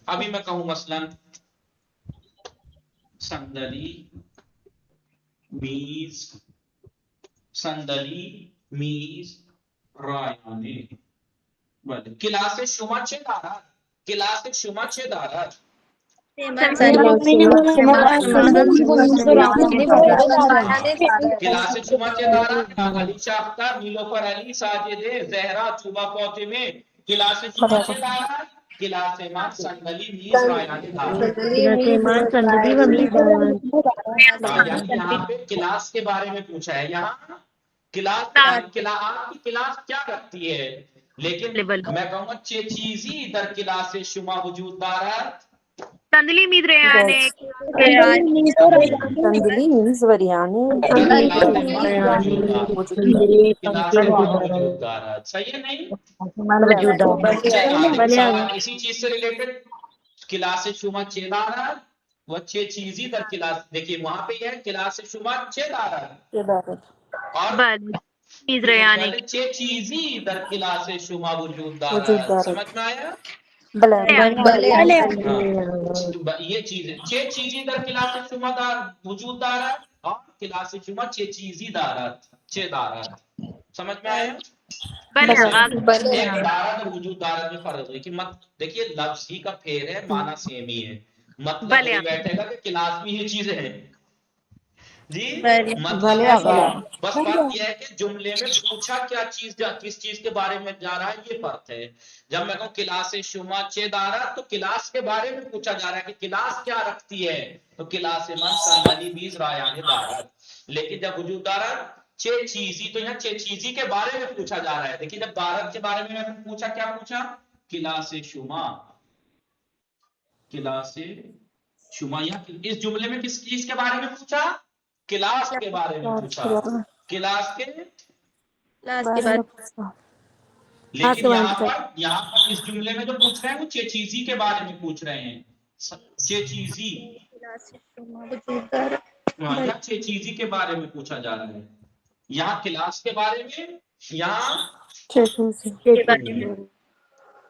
ابھی میں کہوں مثلا صندلی، میز، صندلی، میز، رایانه. بله. کلاس شما چه دارد؟ کلاس شما چه دارد؟ کلاس شما چه دارد؟ علی شاختر، نیلوفر علی، ساجده زهرا، چوبا فاطمه. کلاس شما چه دارد؟ کلاس من صندلی، میز، رایانه دارد. یعنی یہاں پہ کلاس کے بارے میں پوچھا ہے. یہاں کلاس آپ کی کلاس کیا رکھتی ہے، لیکن میں کہوں گا چه چیزی در کلاس شما وجود دارد. صندلی میز ریانے صندلی میز و ریانے وجود دارد. صحیح ہے نہیں؟ اسی چیز سے ریلیٹڈ کلاس شما چه دارد و چه چیزی در کلاس. دیکھیے وہاں پہ یہ ہے کلاس شما چه دارد اور میز ریانے چه چیزی در کلاس شما وجود دارد. سمجھ میں آیا؟ یہ چیز ہے چه چیزی در کلاس شما وجود دارد اور کلاس شما چه چیزی دارد، چه دارد. سمجھ میں آیا؟ ایک دارد اور وجود دارد میں فرق ہے کہ دیکھیے لفظ ہی کا پھیر ہے، معنی سیم ہی ہے. مطلب یہ بیٹھے گا کہ کلاس میں یہ چیزیں ہیں جی. مطلب بس فرق یہ ہے کہ جملے میں پوچھا کیا چیز، کس چیز کے بارے میں جا رہا ہے، یہ فرق ہے. جب میں کہوں کلاس شما چه دارد تو کلاس کے بارے میں پوچھا جا رہا ہے کہ کلاس کیا رکھتی ہے، تو کلاس من صندلی میز رایانه دارد. لیکن جب وجود دارد چه چیزی، تو یہاں چه چیزی کے بارے میں پوچھا جا رہا ہے. دیکھیے جب دارد کے بارے میں پوچھا، کیا پوچھا؟ کلاس شما، کلاس شما. یہاں اس جملے میں کس چیز کے بارے میں پوچھا؟ کلاس کے بارے میں پوچھا، کلاس کے. لیکن یہاں پر اس جملے میں جو پوچھ رہے ہیں وہ چه چیزی کے بارے میں پوچھ رہے ہیں. چه چیزی، یہاں چه چیزی کے بارے میں پوچھا جا رہا ہے. یہاں کلاس کے بارے میں،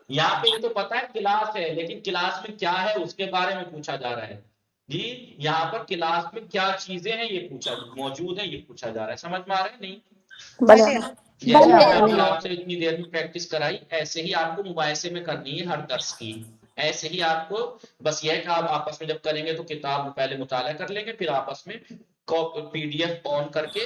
یہاں پہ یہ تو پتا ہے کلاس ہے، لیکن کلاس میں کیا ہے اس کے بارے میں پوچھا جا رہا ہے جی. یہاں پر کلاس میں کیا چیزیں ہیں یہ پوچھا، موجود ہے یہ پوچھا جا رہا ہے. سمجھ میں آ رہا ہے نہیں؟ جیسے میں نے آپ سے اتنی دیر میں پریکٹس کرائی، ایسے ہی آپ کو مباحثے میں کرنی ہے ہر درس کی. ایسے ہی آپ کو بس یہ ہے کہ آپ آپس میں جب کریں گے تو کتاب پہلے مطالعہ کر لیں گے، پھر آپس میں PDF آن کر کے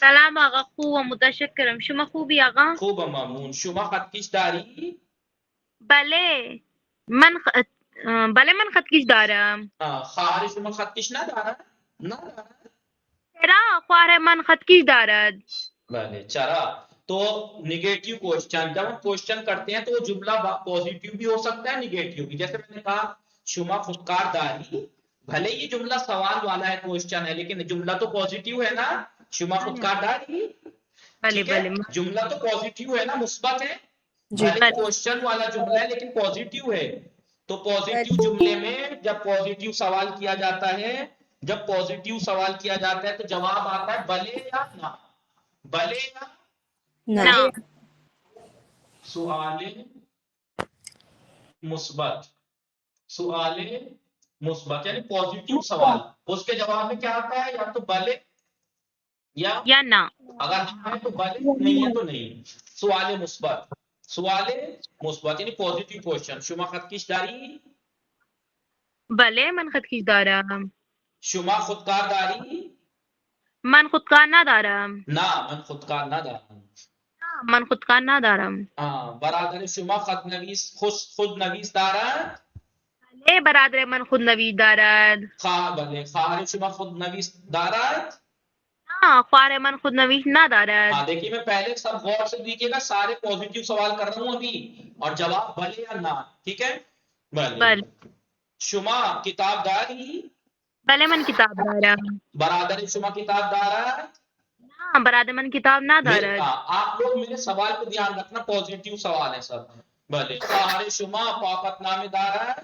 سلام آقا خوبم متشکرم شما خوبی آقا؟ خوب ممنون. شما خطکش داری؟ بله بله من خطکش دارم. خواهر شما خطکش ندارد؟ ندارد. چرا خواهر من خطکش دارد؟ بله چرا؟ تو نگیٹو کوشچن، جب ہم کوشچن کرتے ہیں تو وہ جملہ پوزیٹیو بھی ہو سکتا ہے نگیٹیو بھی، جیسے میں نے کہا شما خودکار داری، بھلے یہ جملہ سوال والا ہے کوشچن ہے لیکن جملہ تو پوزیٹیو ہے نا، شما خودکار داری، ٹھیک ہے؟ جملہ تو پوزیٹیو ہے نا، مثبت ہے، بھلے کوشچن والا جملہ ہے لیکن پوزیٹیو ہے۔ تو پوزیٹیو جملے میں جب پوزیٹیو سوال کیا جاتا ہے، جب پوزیٹیو سوال کیا جاتا ہے تو جواب آتا ہے بلے یا نہ، بلے یا نہ۔ سوال مثبت، سوال مثبت یعنی پوزیٹیو سوال، اس کے جواب میں کیا آتا ہے؟ یا تو بلے یا نہ۔ اگر ہاں ہے تو بلے، نہیں ہے تو نہیں۔ سوال مثبت، سوال مثبت یعنی پوزیٹیو کوشچن۔ شما خطکش داری؟ بله من خطکش دارم. شما خودکار داری؟ من خودکار ندارم. نه من خودکار ندارم. من خودکار ندارم. برادر شما خود نویس دارد؟ بله برادر من خودنویس دارد. بله. خواهر شما خود نویس دارد؟ خواهر من خودنویس ندارد. دیکھیے میں پہلے سب غور سے دیکھیے گا، سارے پوزیٹیو سوال کر رہا ہوں ابھی، اور جواب بھلے یا نہ، ٹھیک ہے؟ بھلے۔ شما کتاب داری؟ بله من کتاب دارم. برادر شما کتاب دارد؟ برادر من کتاب ندارد. آپ لوگ میرے سوال کو دھیان رکھنا، پوزیٹیو سوال ہے سب۔ بھلے۔ خواہر شما پاکت نامه دارد؟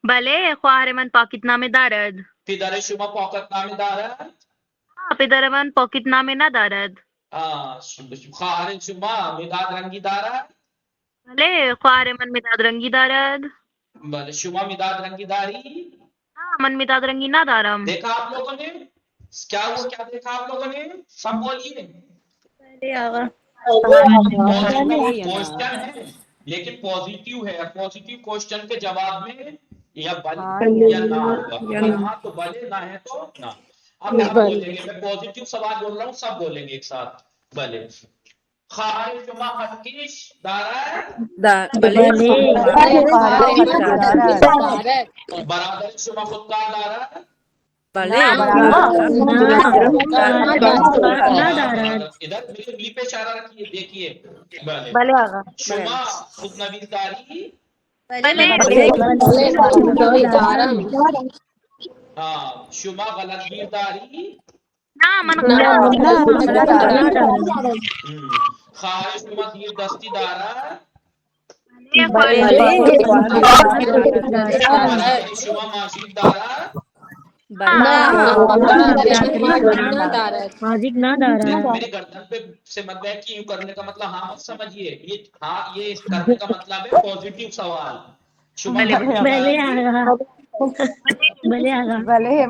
بله خواهر من پاکت نامه دارد. پدر شما پاکت نامه دارد؟ پدر من پاکت نامه ندارد. خواهر شما مداد رنگی دارد؟ بله خواهر من مداد رنگی دارد. بله. شما مداد رنگی داری؟ من مداد رنگی ندارم. دیکھا آپ لوگوں نے کیا وہ کیا دیکھا آپ لوگوں نے؟ سب بولیے۔ کوشچن ہے لیکن پوزیٹیو ہے، پوزیٹیو کوشچن کے جواب میں یا بلے یا نہ ہوگا، اگر ہاں تو بلے، نہ ہے تو نہ۔ اب کیا بولیں گے؟ میں پوزیٹیو سوال بول رہا ہوں، سب بولیں گے ایک ساتھ۔ بلے۔ خواہر شما خطکش دارد؟ برادر شما خودکار دارد؟ ادھر میری انگلی پہ اشارہ رکھیے، دیکھیے۔ بلے۔ شما خود نویس داری؟ شما غلطگیر داری؟ خواهر شما زیر دستی دارد؟ برادر شما ماجد دارد؟ میرے گردن پہ سے مت بیٹھیے، یوں کرنے کا مطلب ہاں مت سمجھیے، یہ ہاں یہ کرنے کا مطلب ہے پوزیٹیو سوال۔ شما شما جاویداد داری؟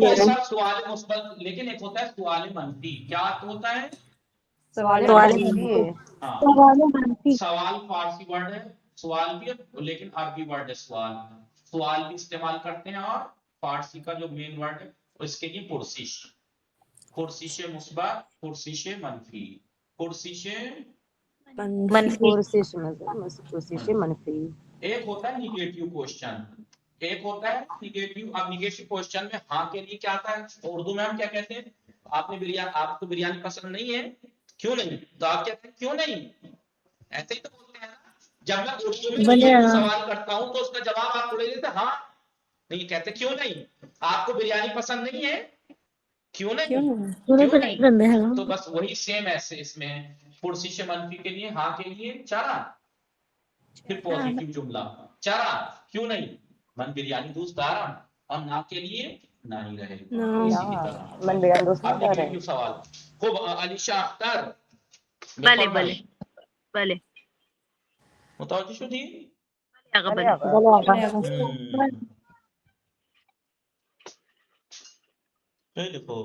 یہ سب سوال مثبت، لیکن ایک ہوتا ہے سوال منفی۔ کیا ہوتا ہے؟ سوال فارسی ورڈ ہے، سوال بھی ہے لیکن عربی ورڈ ہے سوال، سوال بھی استعمال کرتے ہیں، اور فارسی کا جو مین ورڈ ہے اس کے لیے پرسش، پرسش مثبت، پرسش منفی، پرسش منفی۔ ایک ہوتا ہے نیگیٹو کوشچن، ایک ہوتا ہے نیگیٹو. اب نیگیٹو کوشچن میں ہاں کے لیے کیا آتا ہے اردو میں ہم کیا کہتے ہیں؟ آپ کو بریانی پسند نہیں ہے، کیوں نہیں؟ تو آپ کہتے ہیں کیوں نہیں، ایسے ہی تو بولتے ہیں نا. جب میں اردو میں نیگیٹو سوال کرتا ہوں تو اس کا جواب آپ تھوڑے دیتے ہاں نہیں، کہتے کیوں نہیں؟ آپ کو بریانی پسند نہیں ہے، کیوں نہیں؟ کیوں نہیں؟ تو بس وہی سیم ایسے اس میں پرسش منفی کے لیے ہاں کے لیے چارا، پھر پوزیٹیو جملہ چارا کیوں نہیں، من بریانی دوست دارا، اور نہ کے لیے نہیں رہے. اسی کی طرح من بیان دوست اب نہ رہے. نیگیٹو سوال. خوب علیشہ اختر بلے بلے بلے متوجہ شو تھی؟ آقا بلے. دیکھو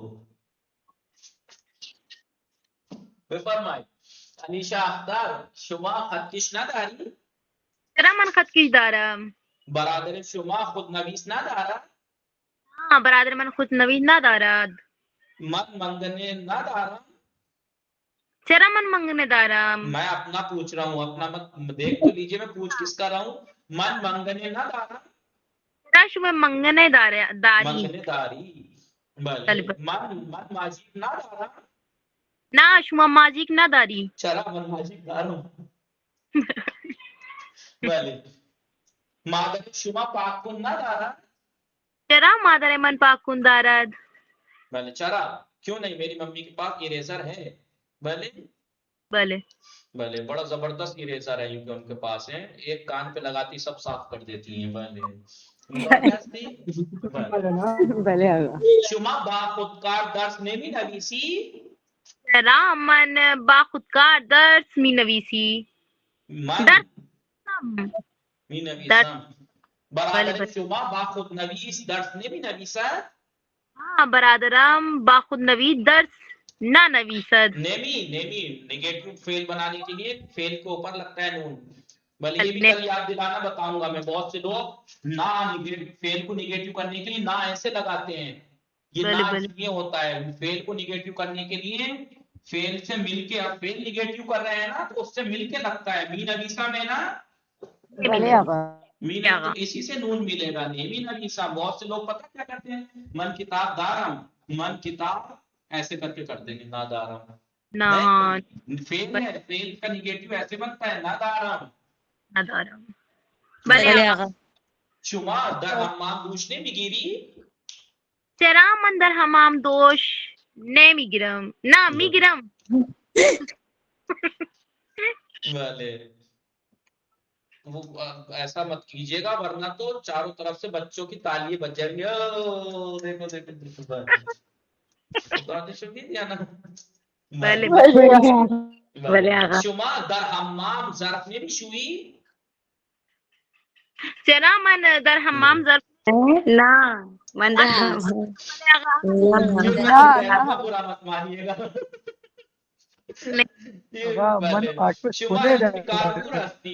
بفرمائے علیشہ اختر شما خطکش نداری؟ چرا من خط کش دارم؟ برادر شما خود نویس ندارد؟ ہاں برادر من خود نویس ندارد. من منگنے ندارم؟ چرا من منگنے دارم؟ میں اپنا پوچھ رہا ہوں، اپنا مت دیکھ تو لیجئے میں پوچھ کس کا رہا ہوں. من منگنے ندارم، چرا شما منگنے داری؟ منگنے داری. بلے من ماجیک ندارم، نا شما ماجیک نداری. چرا من ماجیک دارم. بلے مادر شما پاک کن ندارد؟ چرا مادر من پاک کن دارد؟ بلے چرا کیوں نہیں، میری ممی کے پاس اریزر ہے. بلے بلے بلے بڑا زبردست اریزر ہے ان کے پاس ہے، ایک کان پہ لگاتی سب صاف کر دیتی ہیں. بلے بھلے آگا. شما با خودکار درس نمی نویسی؟ چرا من با خودکار درس می نویسی؟ من درس می درس نویسم. بله برادر بله. شما با خود نویس درس نمی نویسد؟ ہاں برادرم با خود نویس درس نہ نویسد. نمی نیگیٹو فیل بنانے کے لیے فیل کے اوپر لگتا ہے نون. بل یہ بھی کل یاد دلانا بتاؤں گا میں، بہت سے لوگ نہ فیل کو نیگیٹو کرنے کے لیے نہ ایسے لگاتے ہیں، یہ بله نہ بله. یہ ہوتا ہے فیل کو نیگیٹو کرنے کے لیے فیل سے مل کے، اب فیل نیگیٹو کر رہے ہیں نا تو اس سے مل کے لگتا ہے. می نویسا میں نا بھلے آگا. مین تو اسی سے نون ملے گا. نیمی نویسا. بہت سے لوگ پتہ کیا کرتے ہیں، من کتاب دارم، من کتاب ایسے کر کے کرتے ہیں نہ دارم. نہ ہاں فیل ہے، فیل کا نیگیٹو ایسے بنتا ہے نہ دارم. نہ دارم. بله آقا. شما در حمام دوش نمیگیری؟ چرا من در حمام دوش نمیگیرم؟ نه میگیرم. بلے وہ ایسا مت کیجیے گا ورنہ تو چاروں طرف سے بچوں کی تالیاں بج جائیں گی. دیکھو دیکھو بله بله آقا. شما در حمام ظرف نمیشویی؟ چرا من در حمام ظرف لا من در حمام برا مت مانیے گا. شما شکارپور ہستی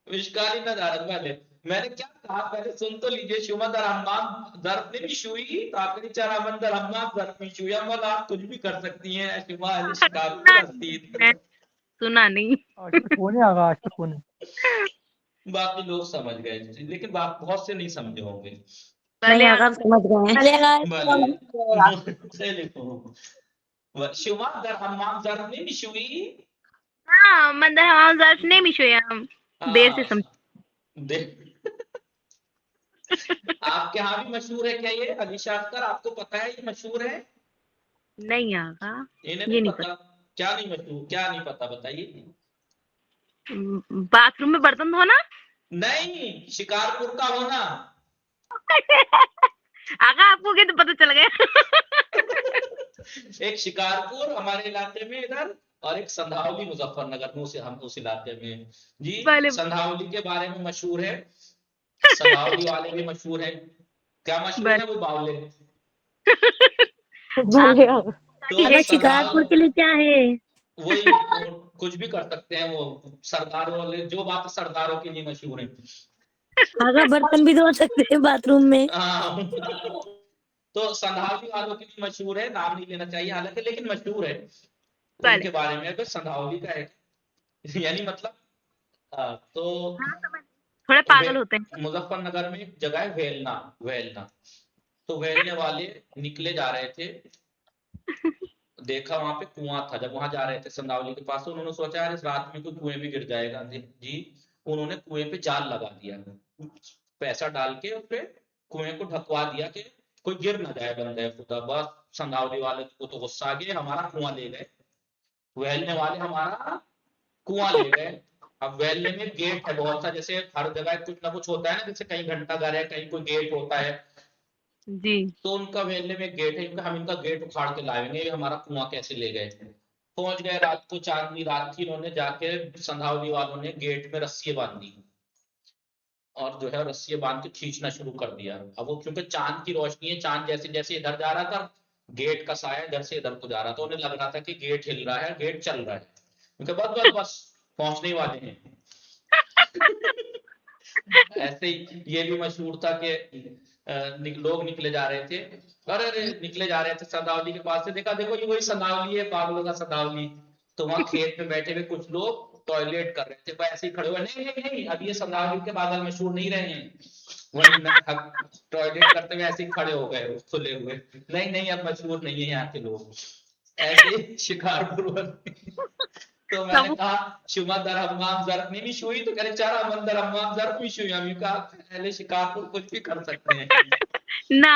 وشکاری ندارت. والے میں نے کیا کہا پہلے سن تو لیجیے. شما در حمام ظرف نمیشویی تو آپ نے چرا من در حمام ظرف نمیشویی. اب آپ کچھ بھی کر سکتی ہیں. شما شکارپور ہستی سنا نہیں. باقی لوگ سمجھ گئے لیکن بہت سے نہیں سمجھے ہوں گے. نہیں آغا سمجھ گئے. شما در حمام ظرف نمیشویی؟ ہاں من در حمام ظرف نمیشویم. دیر سے سمجھ. آپ کے ہاں بھی مشہور ہے کیا یہ علیشہ اختر؟ آپ کو پتا ہے یہ مشہور ہے؟ نہیں آقا یہ یہ نہیں نہیں پتا. کیا نہیں مشہور، کیا نہیں پتا بتائیے. باتھ روم میں برتن دھونا. نہیں، شکارپور کا ہونا. آقا آپ کو تو پتہ چل گیا. ایک شکارپور ہمارے علاقے میں ادھر، اور ایک سندھاولی مظفر نگر میں، ہم اس علاقے میں. جی سندھاولی کے بارے میں مشہور ہے، سندھاولی والے بھی مشہور ہیں. کیا مشہور ہے؟ وہ باولے. اگر شکارپور کے لیے کیا ہے؟ وہی کچھ بھی کر سکتے ہیں. وہ سرداروں والے جو بات سرداروں کے لیے مشہور ہے. آگا برتن بھی دھو سکتے ہیں باتھ روم میں. تو سندھاولی والوں کے لیے مشہور ہے. نام نہیں لینا چاہیے حالانکہ، لیکن مشہور ہے. ان کے بارے میں اگر سندھاولی کا ہے یعنی مطلب تو تھوڑے پاگل ہوتے ہیں. مظفر نگر میں ایک جگہ ہے ویلنا. تو ویلنے والے نکلے جا رہے تھے, دیکھا وہاں پہ کنواں تھا. جب وہاں جا رہے تھے سنداولی کے پاس, انہوں نے سوچا اس رات میں کوئی کنویں میں گر جائے گا جی. انہوں نے کنویں پہ جال لگا دیا, پیسہ ڈال کے اس پہ کنویں کو ڈھکوا دیا کہ کوئی گر نہ جائے بندے خدا. بس سنداولی والے کو تو غصہ آ گیا, ہمارا کنواں لے گئے, ویلنے والے ہمارا کنواں لے گئے. اب ویلنے میں گیٹ ہے بہت سا, جیسے ہر جگہ کچھ نہ کچھ ہوتا ہے نا, جیسے کہیں گھنٹہ گھر ہے, کہیں کوئی گیٹ ہوتا ہے. جی تو ان کا ویلنے میں گیٹ ہے, ہم ان کا گیٹ اکھاڑ کے لائیں گے, ہمارا کنواں کیسے لے گئے. پہنچ گئے رات کو, چاندنی رات تھی, انہوں نے جا کے سندھاولی والوں نے گیٹ میں رسی باندھ دی اور جو ہے رسی باندھ کے کھینچنا شروع کر دیا. اب وہ کیونکہ چاند کی روشنی ہے, چاند جیسے جیسے ادھر جا رہا تھا, گیٹ کا سایہ ادھر سے ادھر کو جا رہا تھا. انہیں لگ رہا تھا کہ گیٹ ہل رہا ہے, گیٹ چل رہا ہے, کیونکہ بس بس بس پہنچنے ہی والے ہیں. ایسے ہی یہ بھی مشہور تھا کہ لوگ نکلے جا رہے تھے, ارے نکلے جا رہے تھے سنداولی کے پاس سے, دیکھا دیکھو یہ وہی سنداولی ہے, پاگلوں کا سنداولی. تو وہاں کھیت میں بیٹھے ہوئے کچھ لوگ ٹوائلٹ کر رہے تھے, ایسے ہی کھڑے ہوئے, نہیں اب یہ سنداولی کے بادل مشہور نہیں رہے ہیں, وہی ٹوائلٹ کرتے ہوئے ایسے ہی کھڑے ہو گئے کھلے ہوئے, نہیں اب مشہور نہیں ہے یہاں کے لوگ. ایسے شکارپور. تو میں نے کہا شما در حمام ظرف نہیں بھی شوئی, تو کہنے چارا من در حمام ظرف بھی شوئی. ہم کہا اہل شکارپور کچھ بھی کر سکتے ہیں. نہ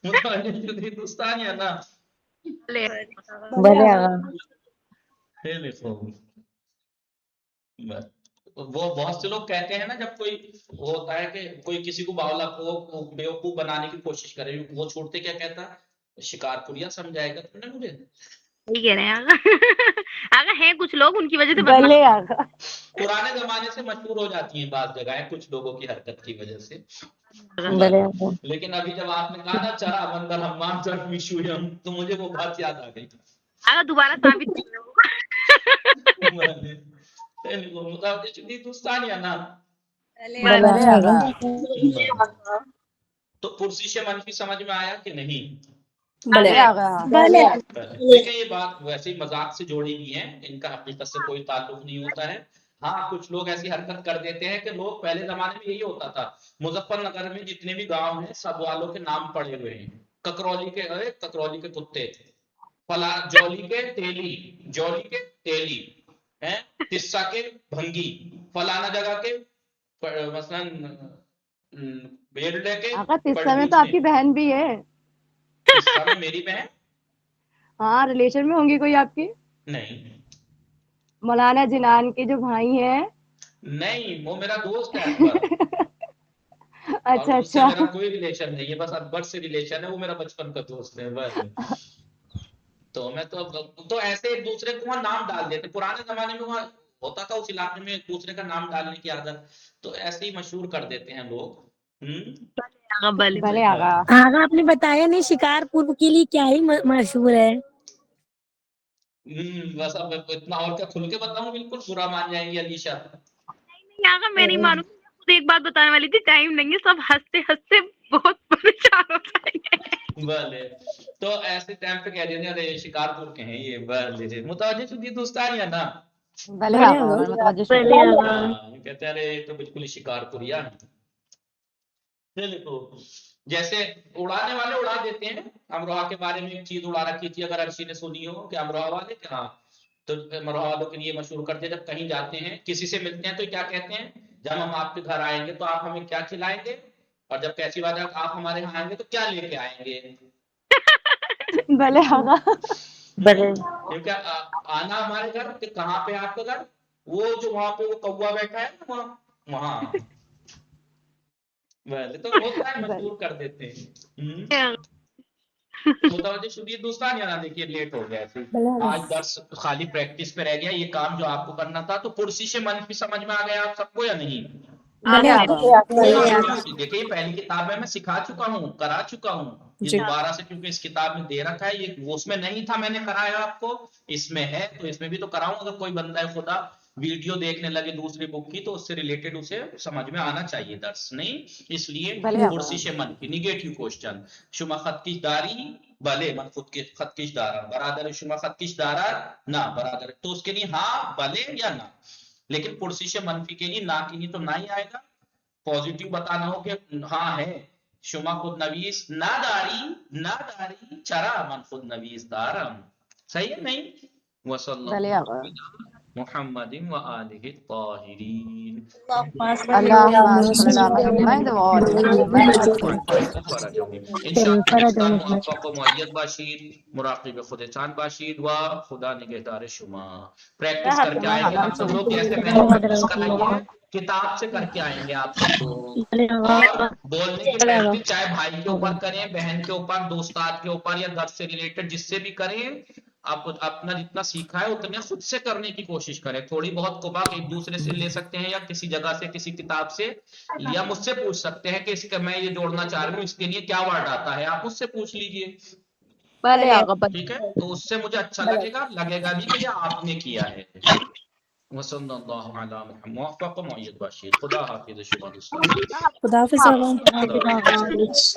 ہندوستان ہے نا. بھلے آغا. وہ بہت سے لوگ کہتے ہیں نا, جب کوئی ہوتا ہے کہ کوئی کسی کو باولا کو بیوقوف بنانے کی کوشش کرے, وہ چھوڑتے کیا کہتا ہے, شکارپوریا سمجھائے گا تم نے مجھے. صحیح کہہ رہے ہیں آگا ہیں کچھ لوگ ان کی وجہ سے بھلے آغا. پرانے زمانے سے مشہور ہو جاتی ہیں بعض جگہیں کچھ لوگوں کی حرکت کی وجہ سے. بھلے آغا. لیکن ابھی جب آپ نے کہا نا چرا بندر حمام ظرف بھی شویم, تو مجھے وہ بات یاد آ گئی. آگا دوبارہ ثابت ہندوستان یا نا. بھلے آغا. تو پرسش منفی سمجھ میں آیا کہ نہیں؟ بھلے آغا. دیکھیں یہ بات ویسے ہی مذاق سے جوڑی ہوئی ہے, ان کا حقیقت سے کوئی تعلق نہیں ہوتا ہے. ہاں کچھ لوگ ایسی حرکت کر دیتے ہیں کہ لوگ, پہلے زمانے میں یہی ہوتا تھا, مظفر نگر میں جتنے بھی گاؤں ہیں سب والوں کے نام پڑے ہوئے ہیں. ککرولی کے کتے, جولی کے تیلی, تسا کے بھنگی, فلانا جگہ کے مثلاً بیرڈے کے آقا تسا میں تو آپ کی بہن بھی ہے. تسا میں میری بہن, ہاں ریلیشن میں ہوں گی کوئی آپ کی. نہیں مولانا جنان کے جو بھائی ہیں. نہیں, وہ میرا دوست ہے اکبر. اور اس سے میرا کوئی ریلیشن نہیں ہے, بس اکبر سے ریلیشن ہے, وہ میرا بچپن کا دوست ہے بس. تو میں تو ایسے ایک دوسرے کو وہاں نام ڈال دیتے, پرانے زمانے میں وہاں ہوتا تھا اس علاقے میں ایک دوسرے کا نام ڈالنے کی عادت, تو ایسے ہی مشہور کر دیتے ہیں لوگ. بھلے آغا. آغا آپ نے بتایا نہیں شکارپور کے لیے کیا ہی مشہور ہے. بس اب اتنا اور کیا کھل کے بتاؤں, بالکل برا مان جائیں گی علیشا. آگا میں نہیں مانوں, خود ایک بات بتانے والی تھی, ٹائم نہیں ہے, سب ہنستے ہنستے بہت پریشان ہو جائیں گے. بھلے تو ایسے ٹائم پہ کہہ دیتے ہیں شکارپور کے ہیں یہ. بھلے متوجہ شدی دوستان یا نا. بھلے آغا متوجہ شدی. کہتے ہیں یہ تو بالکل ہی شکارپوریا. جیسے اڑانے والے اڑا دیتے ہیں. امروہہ کے بارے میں ایک چیز اڑا رکھی تھی, اگر عرشی نے سنی ہو کہ امروہہ والے کیا, تو امروہہ والوں کے لیے مشہور کرتے, جب کہیں جاتے ہیں کسی سے ملتے ہیں تو کیا کہتے ہیں, جب ہم آپ کے گھر آئیں گے تو آپ ہمیں کیا کھلائیں گے, اور جب کیسی بات ہے آپ ہمارے یہاں آئیں گے تو کیا لے کے آئیں گے. بھلے آغا. کیونکہ آنا ہمارے گھر, کہ کہاں پہ آپ کا گھر, وہ جو وہاں پہ وہ کوا بیٹھا ہے وہاں. تو ہوتا ہے مشہور کر دیتے ہیں. متوجہ شدید دوستان یہاں دیکھیے لیٹ ہو گیا, آج درس خالی پریکٹس پہ رہ گیا, یہ کام جو آپ کو کرنا تھا. تو پرسش منفی سمجھ میں آ گیا آپ سب کو یا نہیں؟ دیکھیے پہلی کتاب میں سکھا چکا ہوں, کرا چکا ہوں, یہ دوبارہ سے کیونکہ اس کتاب میں دے رکھا ہے, یہ اس میں نہیں تھا میں نے کرایا آپ کو, اس میں ہے تو اس میں بھی تو کراؤں. اگر کوئی بندہ خدا ویڈیو دیکھنے لگے دوسری بک کی تو اس سے ریلیٹڈ اسے سمجھ میں آنا چاہیے درس نہیں، اس لیے پرسش منفی نیگیٹو کوشچن شما خطکش داری بلے من خطکش دارم، برادر شما خطکش دارد نہ برادر، تو اس کے لیے ہاں بلے یا نہ، لیکن پرسش منفی کے لیے نہ کے لیے تو نہ ہی آئے گا، پوزیٹیو بتانا ہو کہ ہاں ہے شما خود نویس نہ داری چرا من خود نویس دارم، صحیح ہے نہیں؟ وصلی اللہ محمد و آلہ الطاہرین انشاءاللہ موفق و مؤید باشید، مراقب خودتان باشید و خدا نگہدار شما. پریکٹس کر کے آئیں گے ہم سب لوگ، جیسے میں نے پریکٹس کرائی ہے کتاب سے کر کے آئیں گے آپ سب لوگ، اور بولنے کی پریکٹس چاہے بھائی کے اوپر کریں، بہن کے اوپر، دوستات کے اوپر، یا درس سے ریلیٹڈ جس سے بھی کریں، آپ اپنا جتنا سیکھا ہے اتنا خود سے کرنے کی کوشش کریں. تھوڑی بہت کباک ایک دوسرے سے لے سکتے ہیں یا کسی جگہ سے کسی کتاب سے، یا مجھ سے پوچھ سکتے ہیں کہ اس کا میں یہ جوڑنا چاہ رہا ہوں اس کے لیے کیا ورڈ آتا ہے، آپ مجھ سے پوچھ لیجئے، ٹھیک ہے؟ تو اس سے مجھے اچھا لگے گا بھی کہ یہ آپ نے کیا ہے. وصلی اللہ علی محمد. موفق و مؤید باشید. خدا حافظ شما دوستان. خدا حافظ.